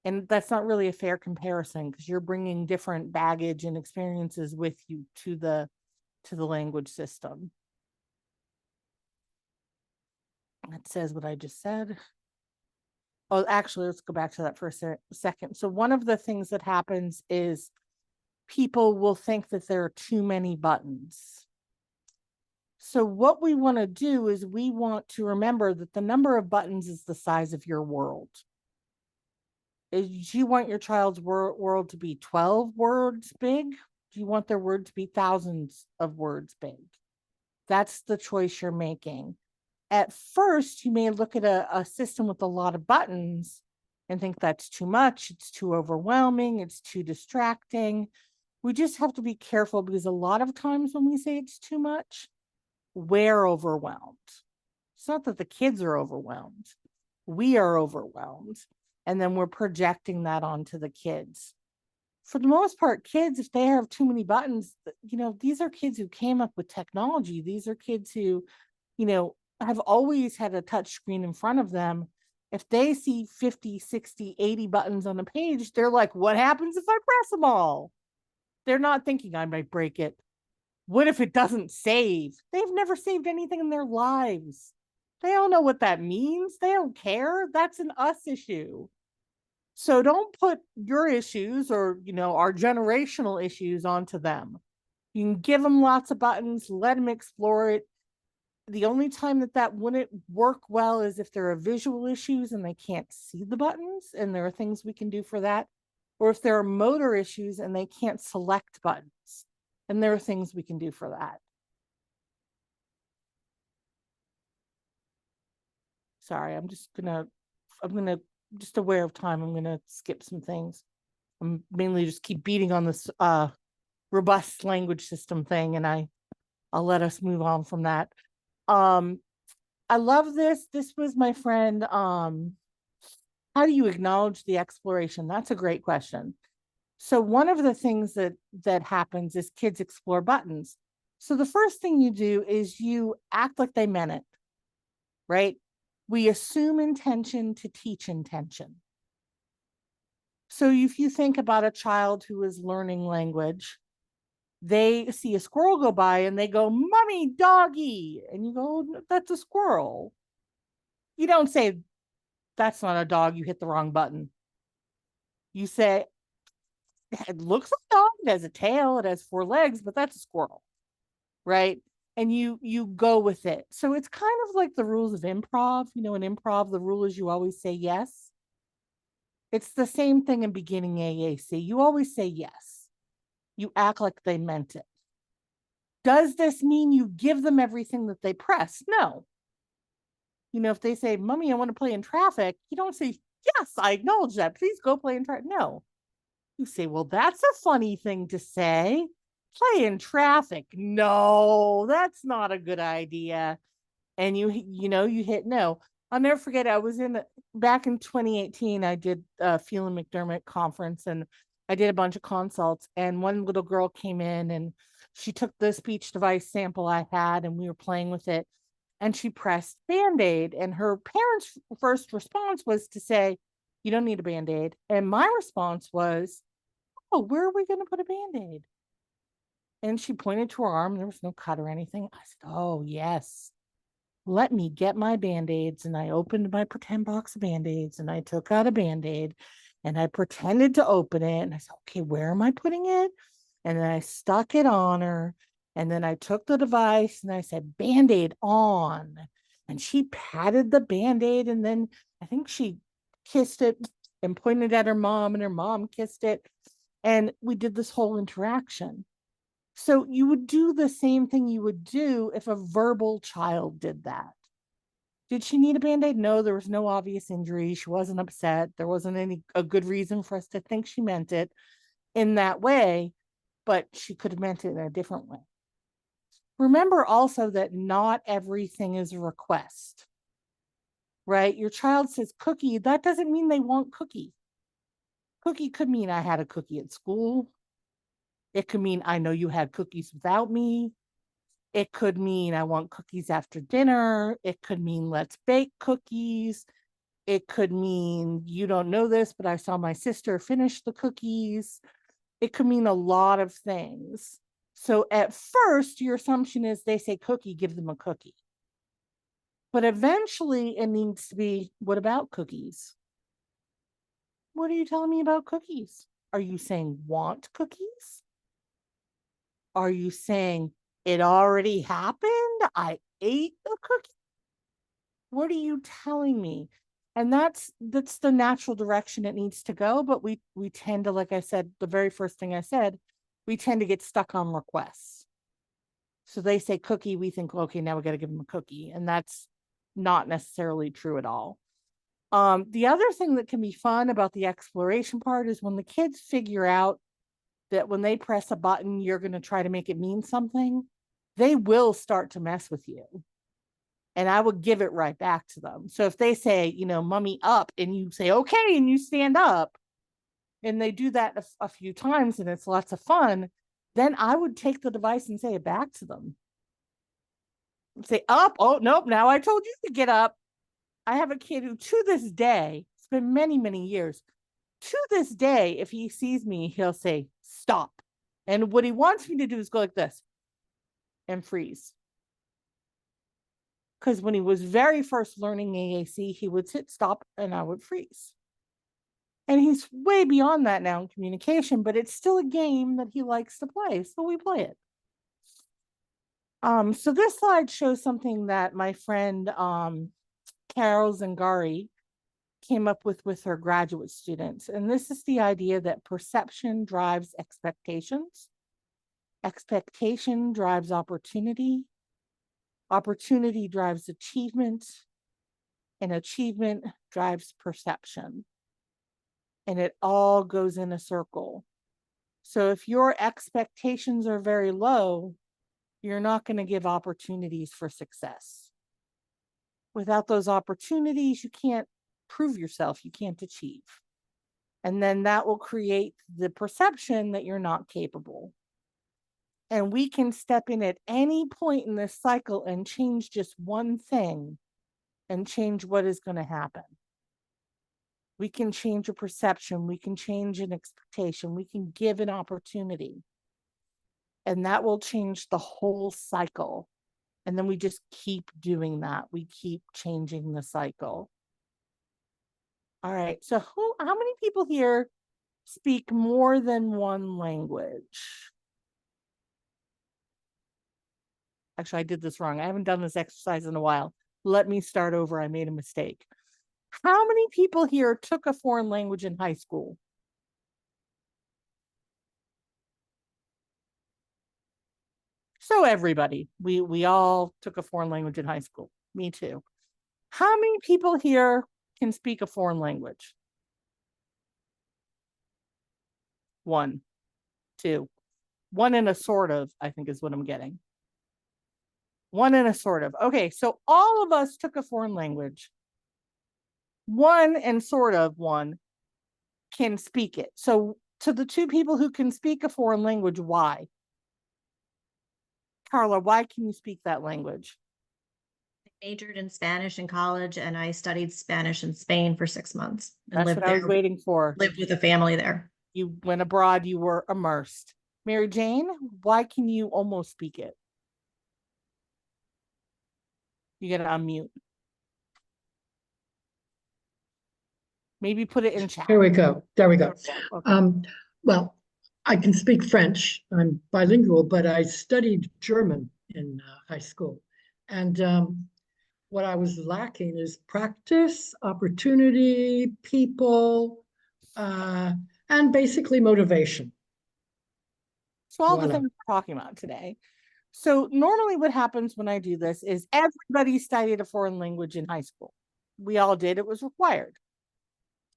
And that's not really a fair comparison, because you're bringing different baggage and experiences with you to the language system. It says what I just said. Oh, actually, let's go back to that for a second. So one of the things that happens is people will think that there are too many buttons. So what we want to do is we want to remember that the number of buttons is the size of your world. Do you want your child's world to be 12 words big? Do you want their word to be thousands of words big? That's the choice you're making. At first, you may look at a system with a lot of buttons and think that's too much, it's too overwhelming, it's too distracting. We just have to be careful, because a lot of times when we say it's too much, we're overwhelmed. It's not that the kids are overwhelmed. We are overwhelmed. And then we're projecting that onto the kids. For the most part, kids, if they have too many buttons, these are kids who came up with technology. These are kids who, have always had a touch screen in front of them. If they see 50, 60, 80 buttons on a page, they're like, what happens if I press them all? They're not thinking I might break it. What if it doesn't save? They've never saved anything in their lives. They don't know what that means. They don't care. That's an us issue. So don't put your issues or, our generational issues onto them. You can give them lots of buttons, let them explore it. The only time that wouldn't work well is if there are visual issues and they can't see the buttons, and there are things we can do for that. Or if there are motor issues and they can't select buttons, and there are things we can do for that. Sorry, I'm gonna, just aware of time, I'm gonna skip some things. I'm mainly just keep beating on this robust language system thing, and I'll let us move on from that. I love this. This was my friend. How do you acknowledge the exploration? That's a great question. So one of the things that happens is kids explore buttons. So the first thing you do is you act like they meant it, right? We assume intention to teach intention. So if you think about a child who is learning language, they see a squirrel go by and they go, "Mommy, doggy." And you go, "That's a squirrel." You don't say, "That's not a dog, you hit the wrong button." You say, "It looks like a dog, it has a tail, it has 4 legs, but that's a squirrel," right? and you go with it. So it's kind of like the rules of improv. You know, in improv, the rule is you always say yes. It's the same thing in beginning AAC. You always say yes. You act like they meant it. Does this mean you give them everything that they press? No. You know, if they say, Mommy, I want to play in traffic, you don't say, yes, I acknowledge that. Please go play in traffic. No. You say, well, that's a funny thing to say. Play in traffic. No, that's not a good idea. And you hit no. I'll never forget. I was back in 2018. I did a Phelan-McDermid conference, and I did a bunch of consults. And one little girl came in, and she took the speech device sample I had, and we were playing with it. And she pressed Band-Aid, and her parents' first response was to say, "You don't need a Band-Aid." And my response was, "Oh, where are we going to put a Band-Aid?" And she pointed to her arm. There was no cut or anything. I said, "Oh, yes. Let me get my Band-Aids." And I opened my pretend box of Band-Aids, and I took out a Band-Aid, and I pretended to open it. And I said, okay, where am I putting it? And then I stuck it on her. And then I took the device and I said, Band-Aid on. And she patted the Band-Aid. And then I think she kissed it and pointed at her mom, and her mom kissed it. And we did this whole interaction. So you would do the same thing you would do if a verbal child did that. Did she need a Band-Aid? No, there was no obvious injury. She wasn't upset. There wasn't a good reason for us to think she meant it in that way, but she could have meant it in a different way. Remember also that not everything is a request, right? Your child says cookie. That doesn't mean they want cookie. Cookie could mean I had a cookie at school. It could mean I know you had cookies without me. It could mean I want cookies after dinner. It could mean let's bake cookies. It could mean you don't know this, but I saw my sister finish the cookies. It could mean a lot of things. So at first, your assumption is they say cookie, give them a cookie. But eventually it needs to be, what about cookies? What are you telling me about cookies? Are you saying want cookies? Are you saying it already happened? I ate the cookie? What are you telling me? And that's the natural direction it needs to go. But we tend to, like I said, the very first thing I said, we tend to get stuck on requests. So they say cookie, we think, okay, now we got to give them a cookie. And that's not necessarily true at all. The other thing that can be fun about the exploration part is when the kids figure out that when they press a button, you're going to try to make it mean something, they will start to mess with you. And I would give it right back to them. So if they say, Mommy up, and you say, okay, and you stand up, and they do that a few times and it's lots of fun, then I would take the device and say it back to them. Say up, oh, nope, now I told you to get up. I have a kid who to this day, it's been many, many years, to this day, if he sees me, he'll say, stop. And what he wants me to do is go like this and freeze. Because when he was very first learning AAC, he would sit, stop, and I would freeze. And he's way beyond that now in communication, but it's still a game that he likes to play. So we play it. So this slide shows something that my friend Carol Zangari came up with her graduate students. And this is the idea that perception drives expectations. Expectation drives opportunity. Opportunity drives achievement. And achievement drives perception. And it all goes in a circle. So if your expectations are very low, you're not going to give opportunities for success. Without those opportunities, you can't prove yourself, you can't achieve. And then that will create the perception that you're not capable. And we can step in at any point in this cycle and change just one thing and change what is going to happen. We can change a perception, we can change an expectation, we can give an opportunity. And that will change the whole cycle. And then we just keep doing that. We keep changing the cycle. All right. So how many people here speak more than one language? Actually, I did this wrong. I haven't done this exercise in a while. Let me start over. I made a mistake. How many people here took a foreign language in high school? So everybody, we all took a foreign language in high school. Me too. How many people here can speak a foreign language? 1, 2. 1 and a sort of, I think is what I'm getting. 1 and a sort of. Okay, so all of us took a foreign language. 1 and sort of 1 can speak it. So to the 2 people who can speak a foreign language, why? Carla, why can you speak that language? I majored in Spanish in college and I studied Spanish in Spain for 6 months and That's lived what I was there, waiting for. lived with a family there. You went abroad, you were immersed. Mary Jane, why can you almost speak it? You gotta unmute. Maybe put it in chat. Here we go. There we go. Okay. Well, I can speak French. I'm bilingual, but I studied German in high school. And what I was lacking is practice, opportunity, people, and basically motivation. So all the Voila. things we're talking about today. So normally what happens when I do this is everybody studied a foreign language in high school. We all did. It was required.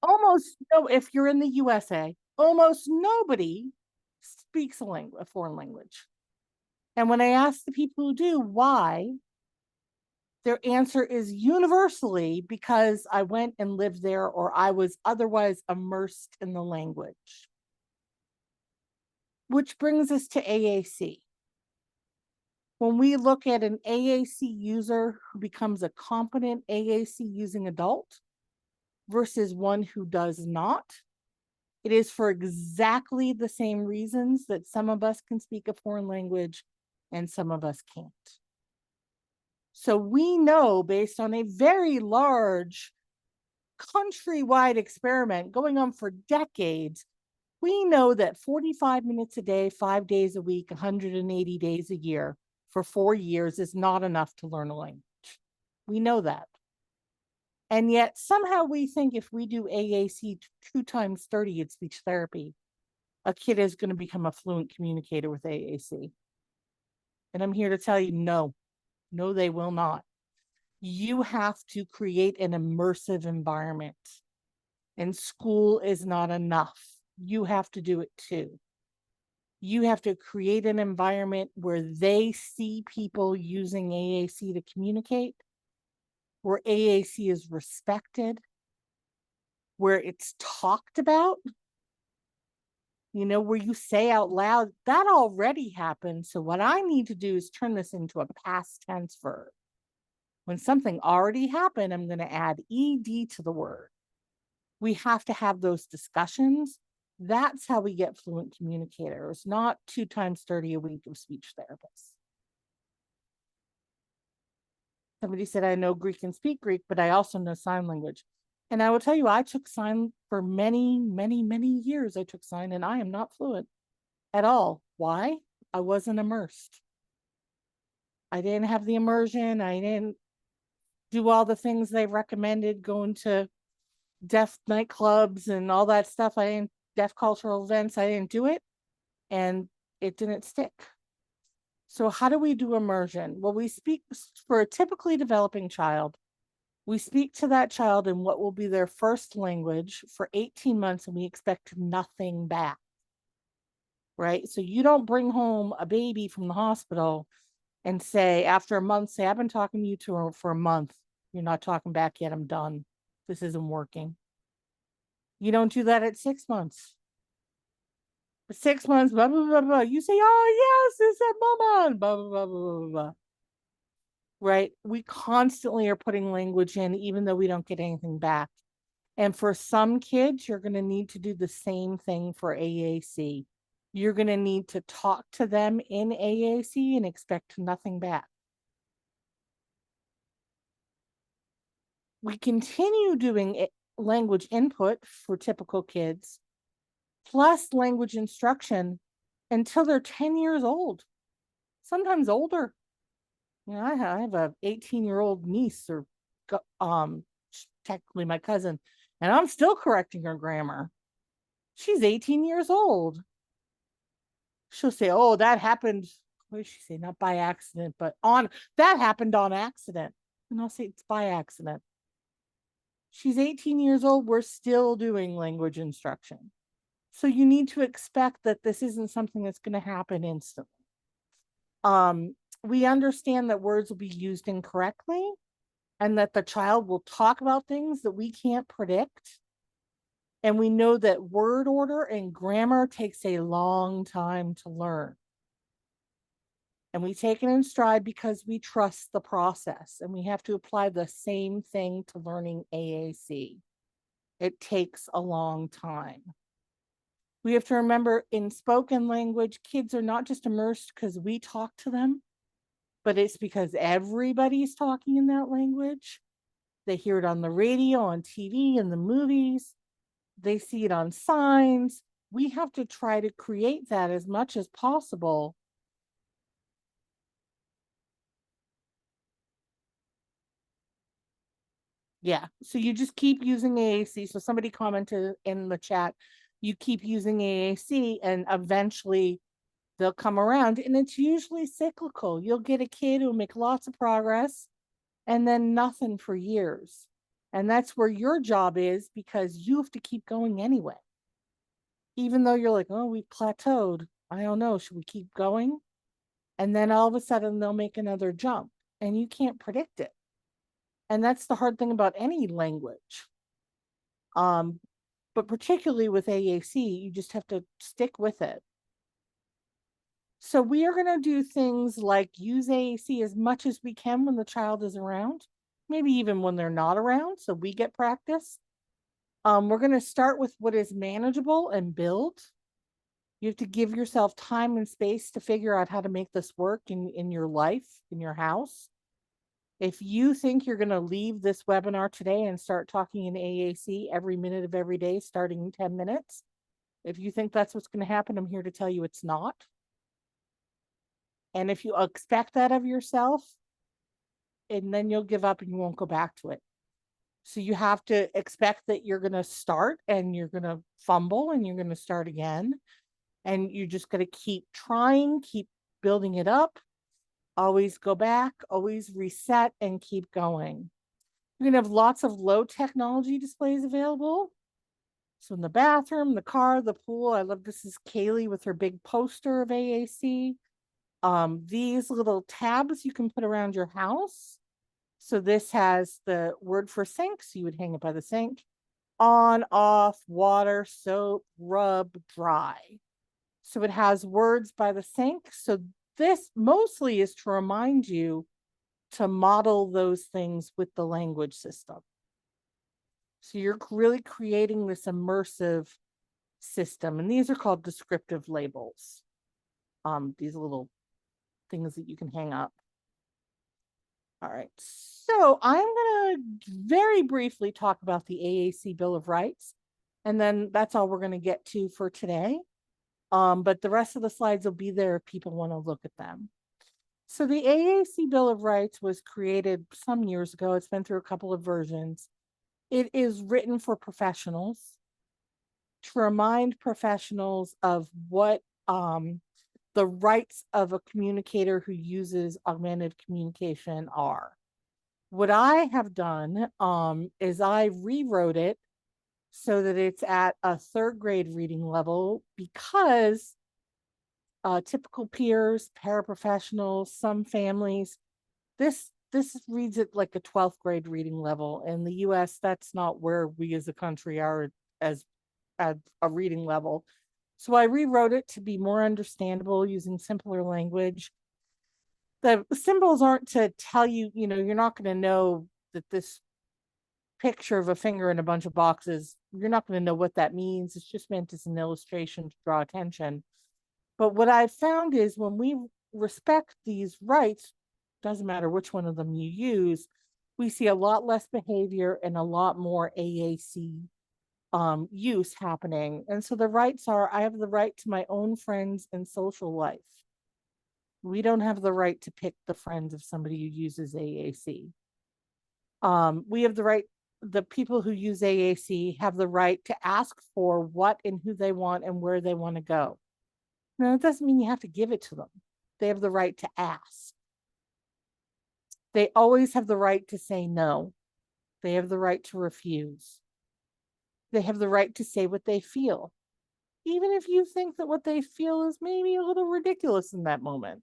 Almost no, if you're in the USA, almost nobody speaks a foreign language. And when I ask the people who do why, their answer is universally because I went and lived there or I was otherwise immersed in the language. Which brings us to AAC. When we look at an AAC user who becomes a competent AAC using adult versus one who does not, it is for exactly the same reasons that some of us can speak a foreign language and some of us can't. So we know, based on a very large countrywide experiment going on for decades, we know that 45 minutes a day, 5 days a week, 180 days a year for 4 years is not enough to learn a language. We know that. And yet somehow we think if we do AAC 2 times 30 in speech therapy, a kid is going to become a fluent communicator with AAC. And I'm here to tell you, no, they will not. You have to create an immersive environment. And school is not enough. You have to do it too. You have to create an environment where they see people using AAC to communicate, where AAC is respected, where it's talked about, where you say out loud, that already happened. So what I need to do is turn this into a past tense verb. When something already happened, I'm going to add ED to the word. We have to have those discussions. That's how we get fluent communicators, not 2 times 30 a week of speech therapists. Somebody said, I know Greek and speak Greek, but I also know sign language. And I will tell you, I took sign for many, many, many years. I took sign and I am not fluent at all. Why? I wasn't immersed. I didn't have the immersion. I didn't do all the things they recommended, going to deaf nightclubs and all that stuff. I didn't, deaf cultural events, I didn't do it. And it didn't stick. So how do we do immersion? Well, we speak for a typically developing child. We speak to that child in what will be their first language for 18 months, and we expect nothing back, right? So you don't bring home a baby from the hospital and say, after a month, say, I've been talking to you for a month. You're not talking back yet. I'm done. This isn't working. You don't do that at 6 months. 6 months, blah, blah, blah, blah. You say, oh, yes, it's a mama, blah, blah, blah, blah, blah, blah. Right? We constantly are putting language in, even though we don't get anything back. And for some kids, you're going to need to do the same thing for AAC. You're going to need to talk to them in AAC and expect nothing back. We continue doing language input for typical kids, plus language instruction until they're 10 years old, sometimes older. I have a 18-year-old niece, or technically my cousin, and I'm still correcting her grammar. She's 18 years old. She'll say, "Oh, that happened." What does she say? Not by accident, but that happened on accident. And I'll say it's by accident. She's 18 years old. We're still doing language instruction. So you need to expect that this isn't something that's going to happen instantly. We understand that words will be used incorrectly and that the child will talk about things that we can't predict. And we know that word order and grammar takes a long time to learn. And we take it in stride because we trust the process, and we have to apply the same thing to learning AAC. It takes a long time. We have to remember, in spoken language, kids are not just immersed because we talk to them, but it's because everybody's talking in that language. They hear it on the radio, on TV, in the movies. They see it on signs. We have to try to create that as much as possible. Yeah, so you just keep using AAC. So somebody commented in the chat, you keep using AAC and eventually they'll come around, and it's usually cyclical. You'll get a kid who'll make lots of progress and then nothing for years. And that's where your job is, because you have to keep going anyway. Even though you're like, oh, we plateaued. I don't know. Should we keep going? And then all of a sudden they'll make another jump and you can't predict it. And that's the hard thing about any language. But particularly with AAC, you just have to stick with it. So we are going to do things like use AAC as much as we can when the child is around, maybe even when they're not around, so we get practice. We're going to start with what is manageable and build. You have to give yourself time and space to figure out how to make this work in your life, in your house. If you think you're going to leave this webinar today and start talking in AAC every minute of every day, starting in 10 minutes, if you think that's what's going to happen, I'm here to tell you it's not. And if you expect that of yourself, and then you'll give up and you won't go back to it. So you have to expect that you're going to start and you're going to fumble and you're going to start again. And you're just going to keep trying, keep building it up, always go back, always reset, and keep going. You're going to have lots of low technology displays available. So in the bathroom, the car, the pool. I love this is Kaylee with her big poster of AAC. These little tabs you can put around your house. So this has the word for sink, so you would hang it by the sink. On, off, water, soap, rub, dry. So it has words by the sink. So this mostly is to remind you to model those things with the language system. So you're really creating this immersive system. And these are called descriptive labels. These little things that you can hang up. All right, so I'm going to very briefly talk about the AAC Bill of Rights, and then that's all we're going to get to for today. But the rest of the slides will be there if people want to look at them. So the AAC Bill of Rights was created some years ago. It's been through a couple of versions. It is written for professionals to remind professionals of what the rights of a communicator who uses augmentative communication are. What I have done is I rewrote it so that it's at a 3rd grade reading level, because typical peers, paraprofessionals, some families, this reads it like a 12th grade reading level. In the US, that's not where we as a country are as at a reading level. So I rewrote it to be more understandable using simpler language. The symbols aren't to tell you, you're not going to know that this picture of a finger in a bunch of boxes, you're not going to know what that means. It's just meant as an illustration to draw attention. But what I've found is when we respect these rights, doesn't matter which one of them you use, we see a lot less behavior and a lot more AAC use happening. And so the rights are, I have the right to my own friends and social life. We don't have the right to pick the friends of somebody who uses AAC. We have the right, the people who use AAC have the right to ask for what and who they want and where they want to go. Now, it doesn't mean you have to give it to them. They have the right to ask. They always have the right to say no. They have the right to refuse. They have the right to say what they feel, even if you think that what they feel is maybe a little ridiculous in that moment.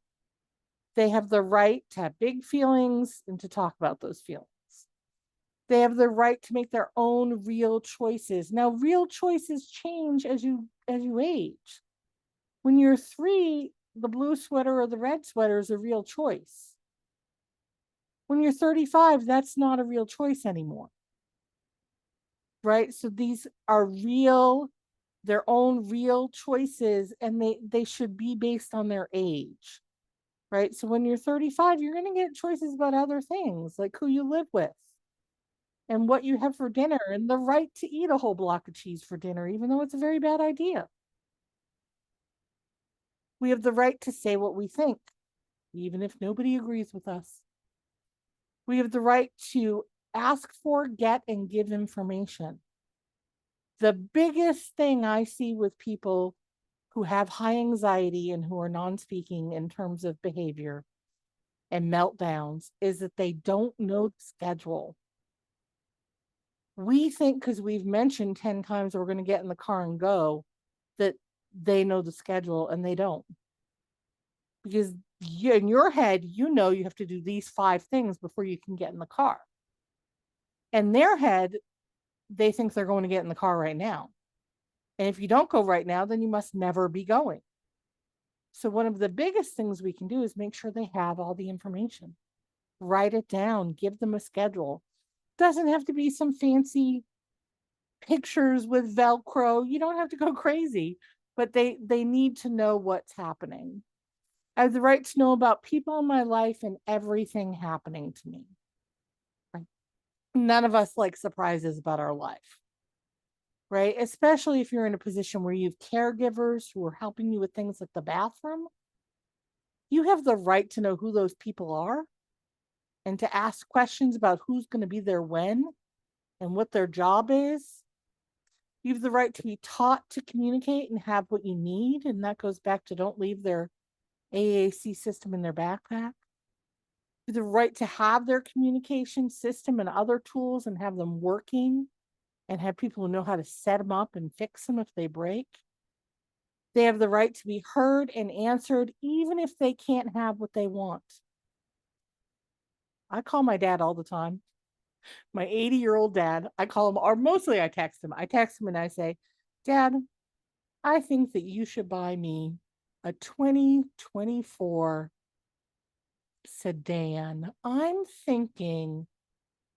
They have the right to have big feelings and to talk about those feelings. They have the right to make their own real choices. Now, real choices change as you age. When you're 3, the blue sweater or the red sweater is a real choice. When you're 35, that's not a real choice anymore. Right? So these are real, their own real choices, and they should be based on their age. Right? So when you're 35, you're going to get choices about other things, like who you live with and what you have for dinner, and the right to eat a whole block of cheese for dinner, even though it's a very bad idea. We have the right to say what we think, even if nobody agrees with us. We have the right to ask for, get, and give information. The biggest thing I see with people who have high anxiety and who are non-speaking in terms of behavior and meltdowns is that they don't know the schedule. We think because we've mentioned 10 times we're going to get in the car and go, that they know the schedule, and they don't. Because in your head, you know you have to do these 5 things before you can get in the car. In their head, they think they're going to get in the car right now. And if you don't go right now, then you must never be going. So one of the biggest things we can do is make sure they have all the information. Write it down, give them a schedule. Doesn't have to be some fancy pictures with Velcro. You don't have to go crazy, but they need to know what's happening. I have the right to know about people in my life and everything happening to me. Right? None of us like surprises about our life, right? Especially if you're in a position where you have caregivers who are helping you with things like the bathroom. You have the right to know who those people are and to ask questions about who's going to be there when and what their job is. You have the right to be taught to communicate and have what you need. And that goes back to don't leave their AAC system in their backpack. You have the right to have their communication system and other tools and have them working and have people who know how to set them up and fix them if they break. They have the right to be heard and answered, even if they can't have what they want. I call my dad all the time. My 80-year-old dad, I call him, or mostly I text him. I text him and I say, Dad, I think that you should buy me a 2024 sedan. I'm thinking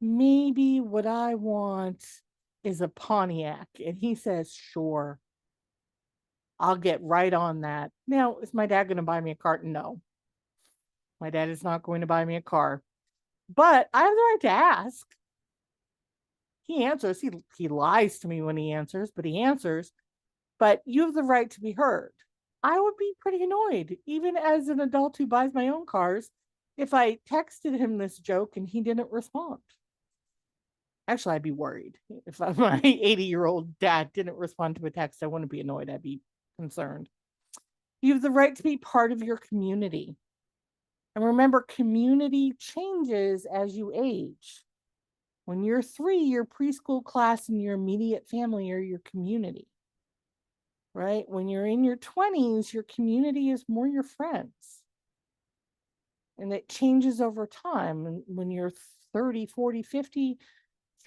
maybe what I want is a Pontiac. And he says, sure. I'll get right on that. Now, is my dad going to buy me a car? No. My dad is not going to buy me a car. But I have the right to ask. He answers. He lies to me when he answers, but he answers. But you have the right to be heard. I would be pretty annoyed, even as an adult who buys my own cars, if I texted him this joke and he didn't respond. Actually, I'd be worried. If my 80-year-old dad didn't respond to a text, I wouldn't be annoyed. I'd be concerned. You have the right to be part of your community. And remember, community changes as you age. When you're 3, your preschool class and your immediate family are your community. Right? When you're in your 20s, your community is more your friends. And it changes over time. And when you're 30, 40, 50,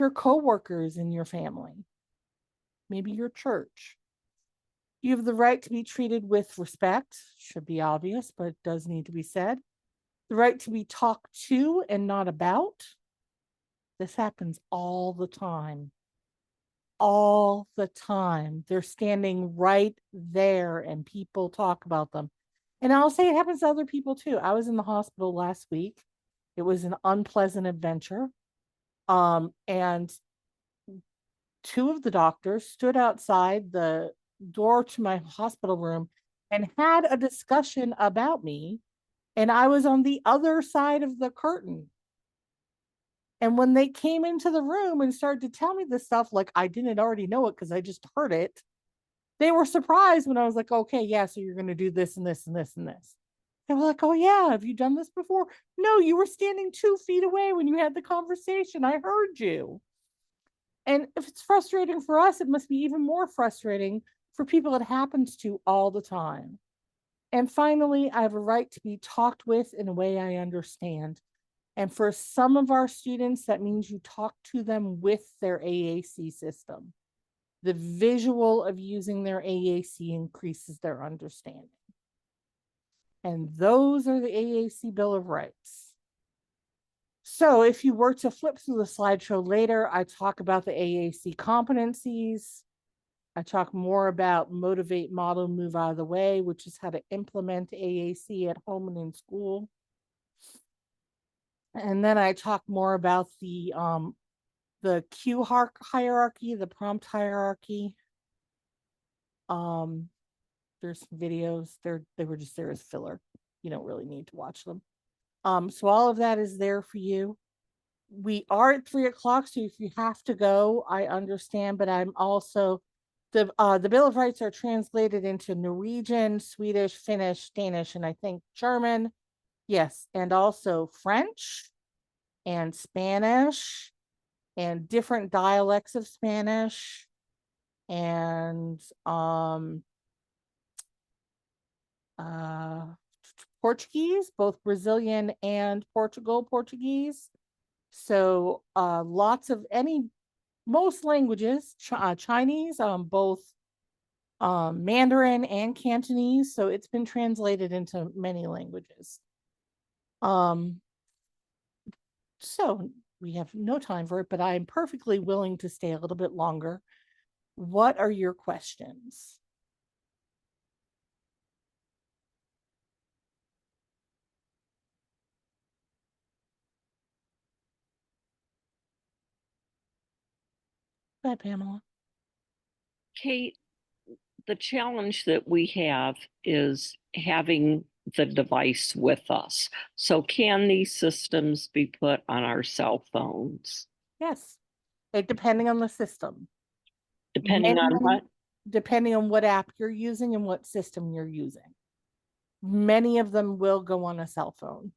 your coworkers in your family, maybe your church. You have the right to be treated with respect, should be obvious, but it does need to be said. The right to be talked to and not about. This happens all the time. All the time. They're standing right there and people talk about them. And I'll say it happens to other people too. I was in the hospital last week. It was an unpleasant adventure. And 2 of the doctors stood outside the door to my hospital room and had a discussion about me And I was on the other side of the curtain. And when they came into the room and started to tell me this stuff, like I didn't already know it because I just heard it, they were surprised when I was like, okay, yeah, so you're going to do this and this and this and this. They were like, oh, yeah, have you done this before? No, you were standing 2 feet away when you had the conversation. I heard you. And if it's frustrating for us, it must be even more frustrating for people it happens to all the time. And finally, I have a right to be talked with in a way I understand. And for some of our students, that means you talk to them with their AAC system. The visual of using their AAC increases their understanding. And those are the AAC Bill of Rights. So if you were to flip through the slideshow later, I talk about the AAC competencies. I talk more about motivate, model, move out of the way, which is how to implement AAC at home and in school. And then I talk more about the cue hierarchy, the prompt hierarchy. There's some videos. They were just there as filler. You don't really need to watch them. So all of that is there for you. We are at 3 o'clock, so if you have to go, I understand, but I'm also the Bill of Rights are translated into Norwegian, Swedish, Finnish, Danish, and I think German. Yes, and also French and Spanish and different dialects of Spanish and Portuguese, both Brazilian and Portuguese. So lots of most languages, Chinese, both Mandarin and Cantonese. So it's been translated into many languages. So we have no time for it, but I'm perfectly willing to stay a little bit longer. What are your questions? Go ahead, Pamela. Kate, the challenge that we have is having the device with us. So can these systems be put on our cell phones? Yes, depending on the system. Depending on what? Depending on what app you're using and what system you're using. Many of them will go on a cell phone.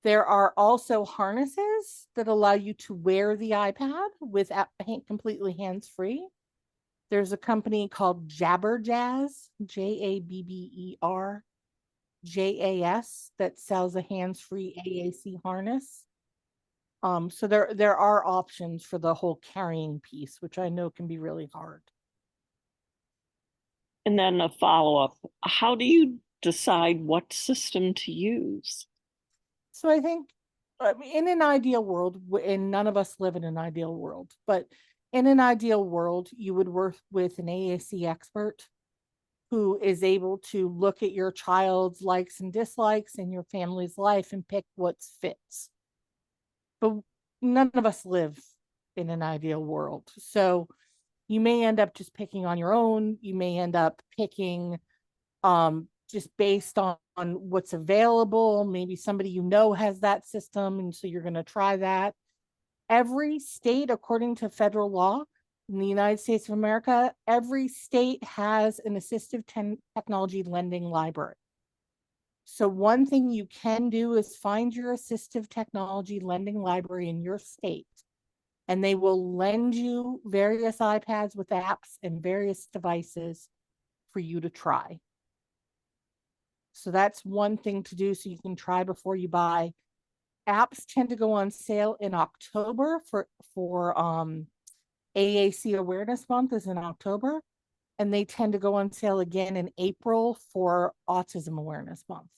There are also harnesses that allow you to wear the iPad without completely hands-free. There's a company called Jabberjazz, JABBERJAS, that sells a hands-free AAC harness. So there are options for the whole carrying piece, which I know can be really hard. And then a follow-up, how do you decide what system to use? So I think in an ideal world, and none of us live in an ideal world, but in an ideal world, you would work with an AAC expert who is able to look at your child's likes and dislikes in your family's life and pick what fits. But none of us live in an ideal world. So you may end up just picking on your own. You may end up picking just based on what's available. Maybe somebody you know has that system, and so you're going to try that. Every state, according to federal law in the United States of America, every state has an assistive technology lending library. So one thing you can do is find your assistive technology lending library in your state, and they will lend you various iPads with apps and various devices for you to try. So that's one thing to do so you can try before you buy. Apps tend to go on sale in October for AAC Awareness Month is in October, and they tend to go on sale again in April for Autism Awareness Month.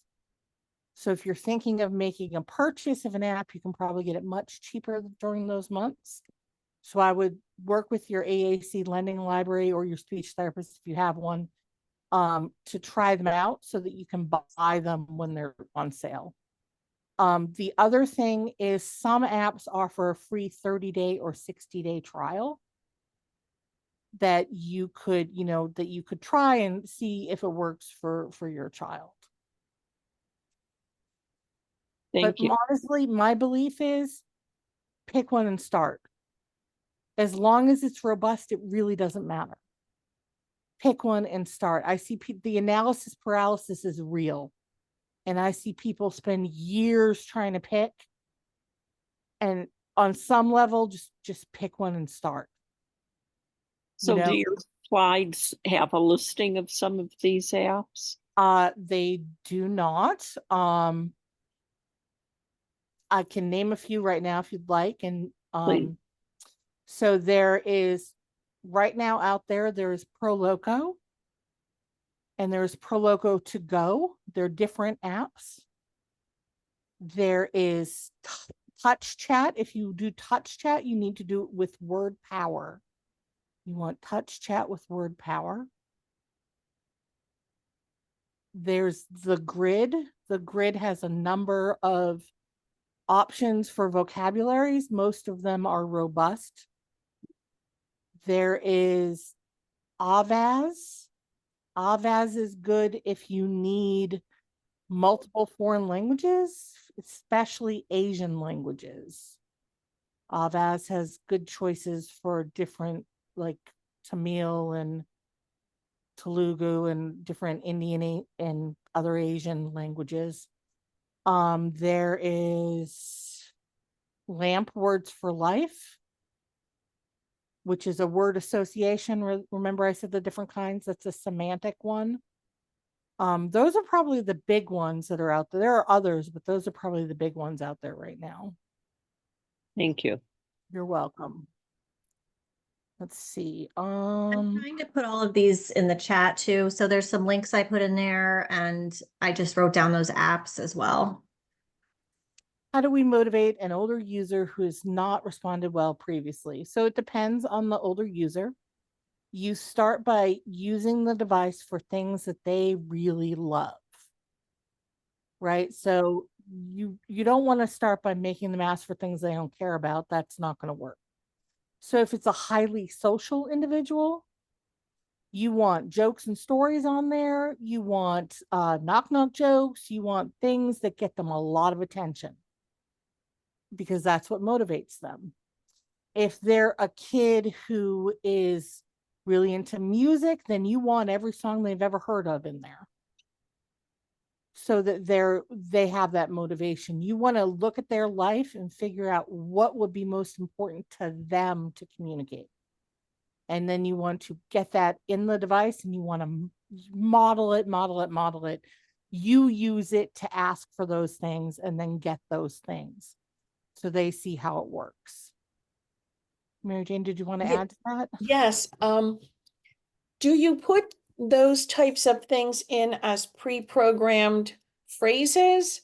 So if you're thinking of making a purchase of an app, you can probably get it much cheaper during those months. So I would work with your AAC lending library or your speech therapist if you have one to try them out so that you can buy them when they're on sale. The other thing is some apps offer a free 30-day or 60-day trial that you could, that you could try and see if it works for your child. Thank But you. honestly, my belief is pick one and start. As long as it's robust, it really doesn't matter. Pick one and start. I see the analysis paralysis is real. And I see people spend years trying to pick. And on some level, just pick one and start. So know? do your slides have a listing of some of these apps? They do not. I can name a few right now if you'd like. And Please. so there is right now out there is ProLoco and there's ProLoco to go. They're different apps. There is Touch Chat. If you do Touch Chat, you need to do it with word power. You want Touch Chat with word power. There's the Grid. The Grid has a number of options for vocabularies. Most of them are robust. There is Avaz. Avaz is good if you need multiple foreign languages, especially Asian languages. Avaz has good choices for different, like Tamil and Telugu and different Indian and other Asian languages. There is Lamp Words for Life, which is a word association. Remember I said the different kinds? That's a semantic one. Those are probably the big ones that are out there. There are others, but those are probably the big ones out there right now. Thank you. You're welcome. Let's see. I'm trying to put all of these in the chat too. So there's some links I put in there and I just wrote down those apps as well. How do we motivate an older user who has not responded well previously? So it depends on the older user. You start by using the device for things that they really love. Right? So you don't want to start by making them ask for things they don't care about. That's not going to work. So if it's a highly social individual, you want jokes and stories on there. You want knock-knock jokes. You want things that get them a lot of attention because that's what motivates them. If they're a kid who is really into music, then you want every song they've ever heard of in there so that they have that motivation. You want to look at their life and figure out what would be most important to them to communicate. And then you want to get that in the device and you want to model it. You use it to ask for those things and then get those things so they see how it works. Mary Jane, did you want to add to that? Yes. Do you put those types of things in as pre-programmed phrases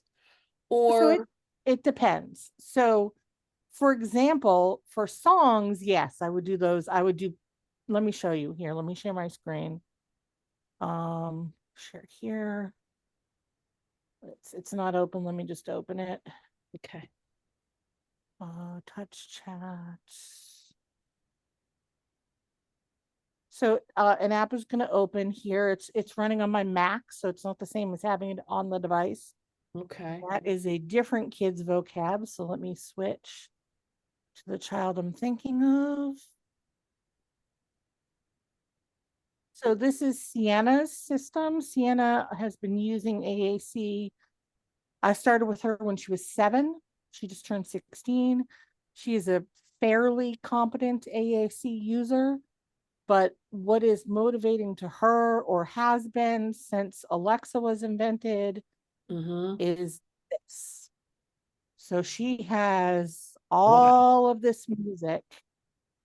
or? So it depends. So for example, for songs, yes, I would do those. Let me show you here. Let me share my screen. Share here. It's not open. Let me just open it. Okay. Touch chat. So an app is going to open here. It's running on my Mac, so it's not the same as having it on the device. Okay. That is a different kid's vocab. So let me switch to the child I'm thinking of. So this is Sienna's system. Sienna has been using AAC. I started with her when she was 7. She just turned 16. She is a fairly competent AAC user, but what is motivating to her or has been since Alexa was invented is this. So she has all of this music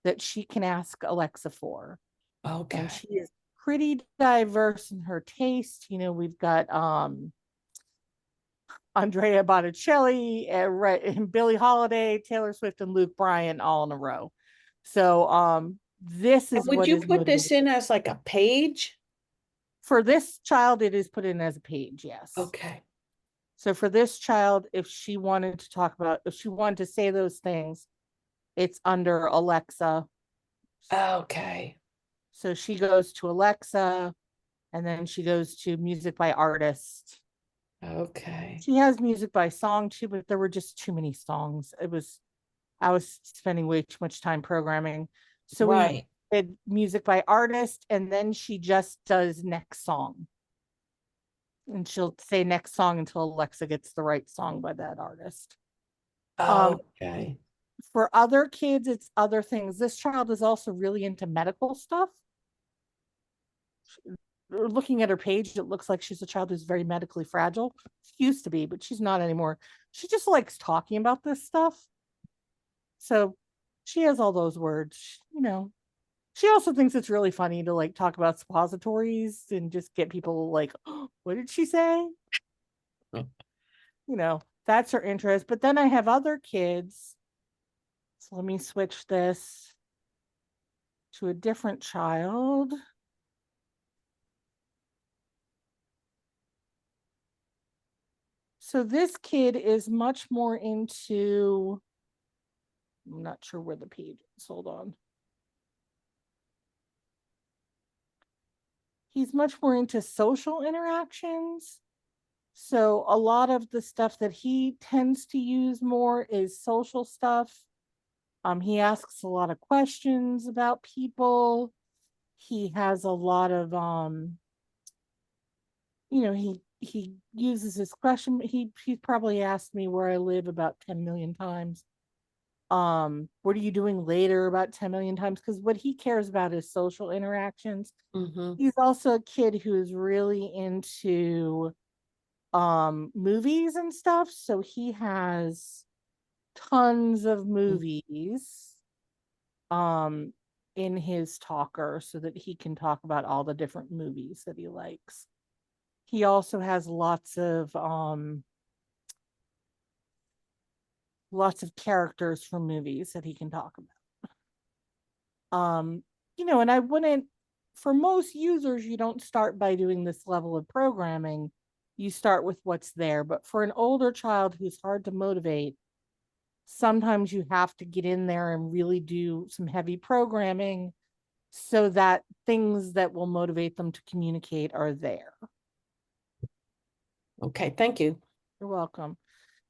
that she can ask Alexa for. Okay. And she is pretty diverse in her taste. You know, we've got Andrea Botticelli, and Billie Holiday, Taylor Swift, and Luke Bryan all in a row. So this is Would what you is put this in as like a page? for this child. It is put in as a page, yes. Okay. So for this child, if she wanted to say those things, it's under Alexa. Okay. So she goes to Alexa, and then she goes to music by artist. Okay. She has music by song too, but there were just too many songs. I was spending way too much time programming. So we Right. did music by artist, and then she just does next song. And she'll say next song until Alexa gets the right song by that artist. Okay. For other kids, it's other things. This child is also really into medical stuff. Looking at her page, it looks like she's a child who's very medically fragile. She used to be, but she's not anymore. She just likes talking about this stuff. So she has all those words, you know. She also thinks it's really funny to like talk about suppositories and just get people like, oh, what did she say? Oh. You know, that's her interest. But then I have other kids. So let me switch this to a different child. So this kid is much more into, I'm not sure where the page is. Hold on. He's much more into social interactions. So a lot of the stuff that he tends to use more is social stuff. He asks a lot of questions about people. He has a lot of he uses his question. He probably asked me where I live about 10 million times. What are you doing later about 10 million times? Because what he cares about is social interactions. Mm-hmm. He's also a kid who's really into movies and stuff. So he has tons of movies in his talker so that he can talk about all the different movies that he likes. He also has lots of characters from movies that he can talk about. And I wouldn't, for most users, you don't start by doing this level of programming. You start with what's there. But for an older child who's hard to motivate, sometimes you have to get in there and really do some heavy programming so that things that will motivate them to communicate are there. Okay, thank you. You're welcome.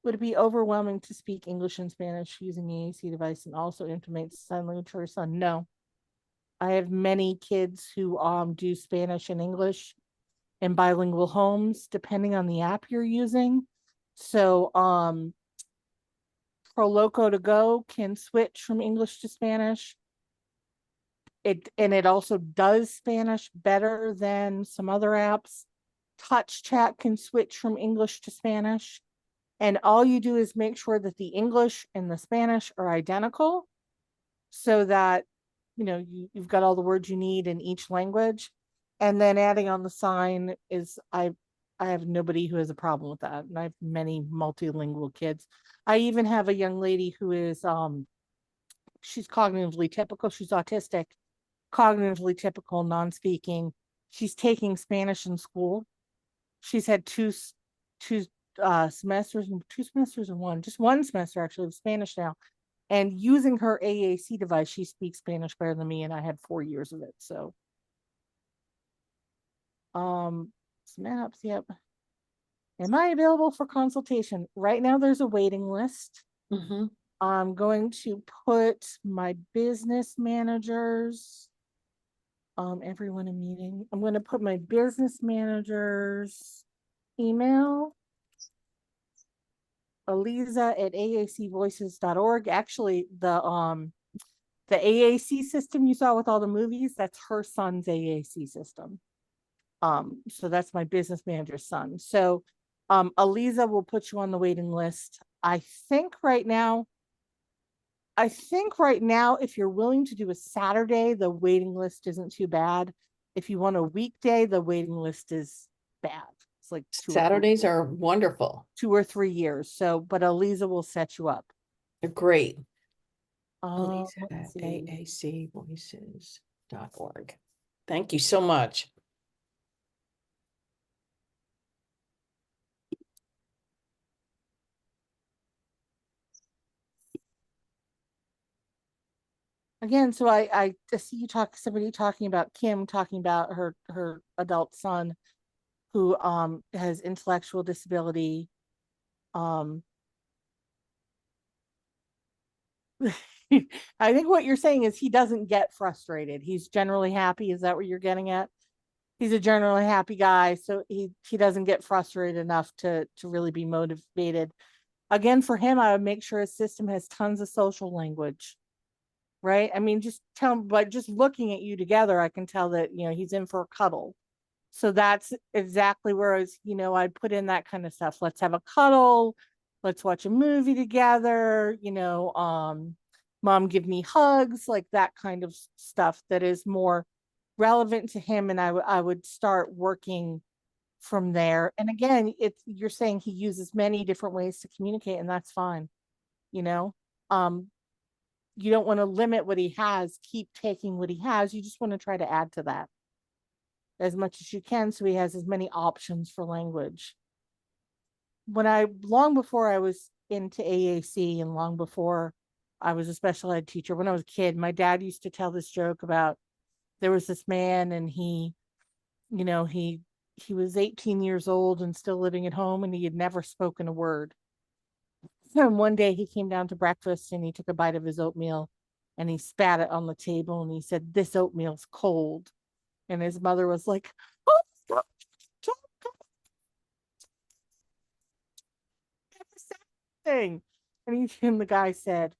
Would it be overwhelming to speak English and Spanish using the AAC device and also implement sign language for your son? No. I have many kids who do Spanish and English in bilingual homes, depending on the app you're using. So Proloco to Go can switch from English to Spanish. It also does Spanish better than some other apps. Touch Chat can switch from English to Spanish. And all you do is make sure that the English and the Spanish are identical so that, you've got all the words you need in each language. And then adding on the sign is, I have nobody who has a problem with that. And I have many multilingual kids. I even have a young lady who is, she's cognitively typical. She's autistic, cognitively typical, non-speaking. She's taking Spanish in school. She's had two semesters and one semester actually of Spanish now. And using her AAC device, she speaks Spanish better than me, and I had 4 years of it. So, snaps, yep. Am I available for consultation? Right now, there's a waiting list. Mm-hmm. I'm going to put my business managers, everyone in meeting. I'm going to put my business managers email, Aliza@aacvoices.org. Actually, the AAC system you saw with all the movies, that's her son's AAC system. So that's my business manager's son. So Aliza will put you on the waiting list. I think right now, if you're willing to do a Saturday, the waiting list isn't too bad. If you want a weekday, the waiting list is bad. It's like Saturdays are wonderful. 2 or 3 years. So, but Aliza will set you up. They're great. Let's see. aacvoices.org. Thank you so much. Again, so I see somebody talking about Kim talking about her adult son who has intellectual disability. I think what you're saying is he doesn't get frustrated. He's generally happy. Is that what you're getting at? He's a generally happy guy, so he doesn't get frustrated enough to really be motivated. Again, for him, I would make sure his system has tons of social language, right? I mean, just tell him, but just looking at you together, I can tell that, you know, he's in for a cuddle. So that's exactly where I was, you know, I'd put in that kind of stuff. Let's have a cuddle. Let's watch a movie together, you know, mom, give me hugs, like that kind of stuff that is more relevant to him. And I would start working from there. And again, you're saying he uses many different ways to communicate, and that's fine. You know, you don't want to limit what he has, keep taking what he has. You just want to try to add to that as much as you can, so he has as many options for language. Long before I was into AAC and long before I was a special ed teacher, when I was a kid, my dad used to tell this joke about, there was this man and he, you know, he was 18 years old and still living at home, and he had never spoken a word. And one day he came down to breakfast and he took a bite of his oatmeal and he spat it on the table and he said, "This oatmeal's cold." And his mother was like, "Oh, stop, stop, thing." And the guy said,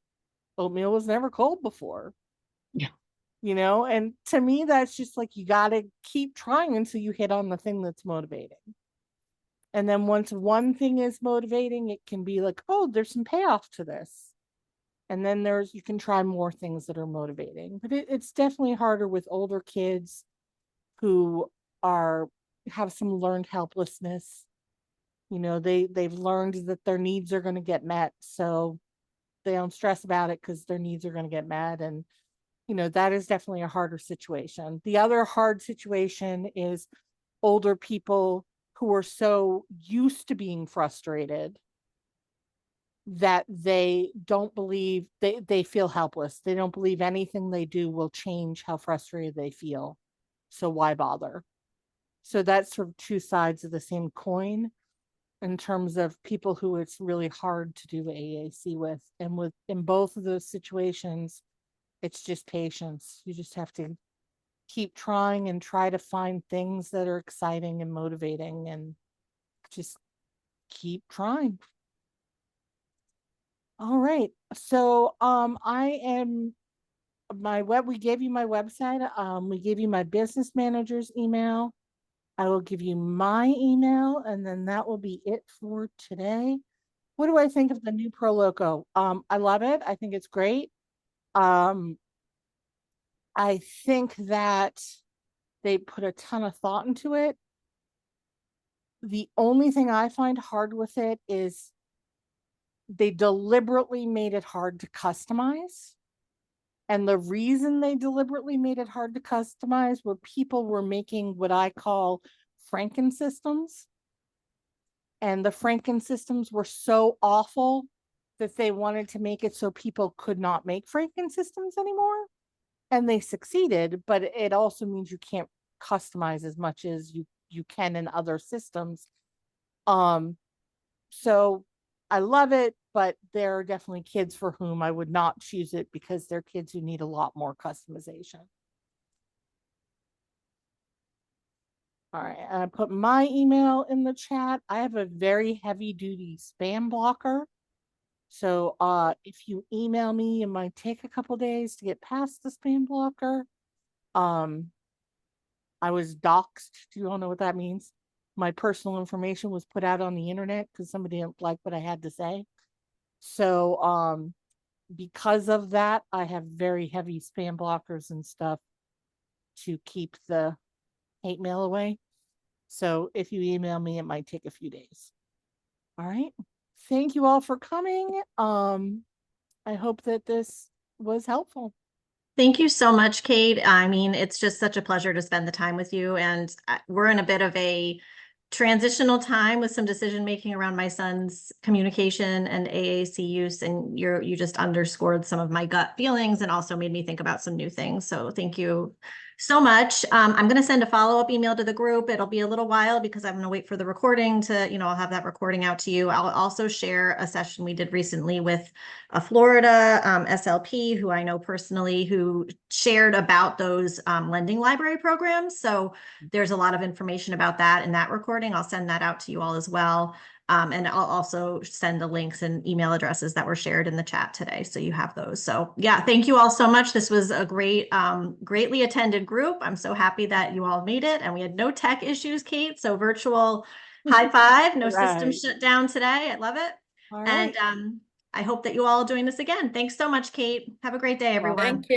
"Oatmeal was never cold before." Yeah. You know, and to me, that's just like, you got to keep trying until you hit on the thing that's motivating. And then once one thing is motivating, it can be like, oh, there's some payoff to this. And then you can try more things that are motivating. But it's definitely harder with older kids who have some learned helplessness. You know, they've learned that their needs are going to get met. So they don't stress about it because their needs are going to get met. And, you know, that is definitely a harder situation. The other hard situation is older people who are so used to being frustrated that they don't believe, they feel helpless. They don't believe anything they do will change how frustrated they feel. So why bother? So that's sort of two sides of the same coin in terms of people who it's really hard to do AAC with. And in both of those situations, it's just patience. You just have to keep trying and try to find things that are exciting and motivating, and just keep trying. All right. So we gave you my website. We gave you my business manager's email. I will give you my email, and then that will be it for today. What do I think of the new Pro Loco? I love it. I think it's great. I think that they put a ton of thought into it. The only thing I find hard with it is they deliberately made it hard to customize. And the reason they deliberately made it hard to customize were people were making what I call Franken systems. And the Franken systems were so awful that they wanted to make it so people could not make Franken systems anymore. And they succeeded, but it also means you can't customize as much as you can in other systems. So I love it, but there are definitely kids for whom I would not choose it because they're kids who need a lot more customization. All right, and I put my email in the chat. I have a very heavy duty spam blocker. So if you email me, it might take a couple days to get past the spam blocker. I was doxxed. Do you all know what that means? My personal information was put out on the internet because somebody didn't like what I had to say. So because of that, I have very heavy spam blockers and stuff to keep the hate mail away. So if you email me, it might take a few days. All right. Thank you all for coming. I hope that this was helpful. Thank you so much, Kate. I mean, it's just such a pleasure to spend the time with you. And we're in a bit of a transitional time with some decision making around my son's communication and AAC use. And you just underscored some of my gut feelings and also made me think about some new things. So thank you so much. I'm going to send a follow-up email to the group. It'll be a little while because I'm going to wait for the recording to, I'll have that recording out to you. I'll also share a session we did recently with a Florida SLP who I know personally, who shared about those lending library programs. So there's a lot of information about that in that recording. I'll send that out to you all as well. And I'll also send the links and email addresses that were shared in the chat today. So you have those. So yeah, thank you all so much. This was a great, greatly attended group. I'm so happy that you all made it and we had no tech issues, Kate. So virtual high five, no system Right. shut down today. I love it. All And right. I hope that you all are doing this again. Thanks so much, Kate. Have a great day, everyone. Thank you.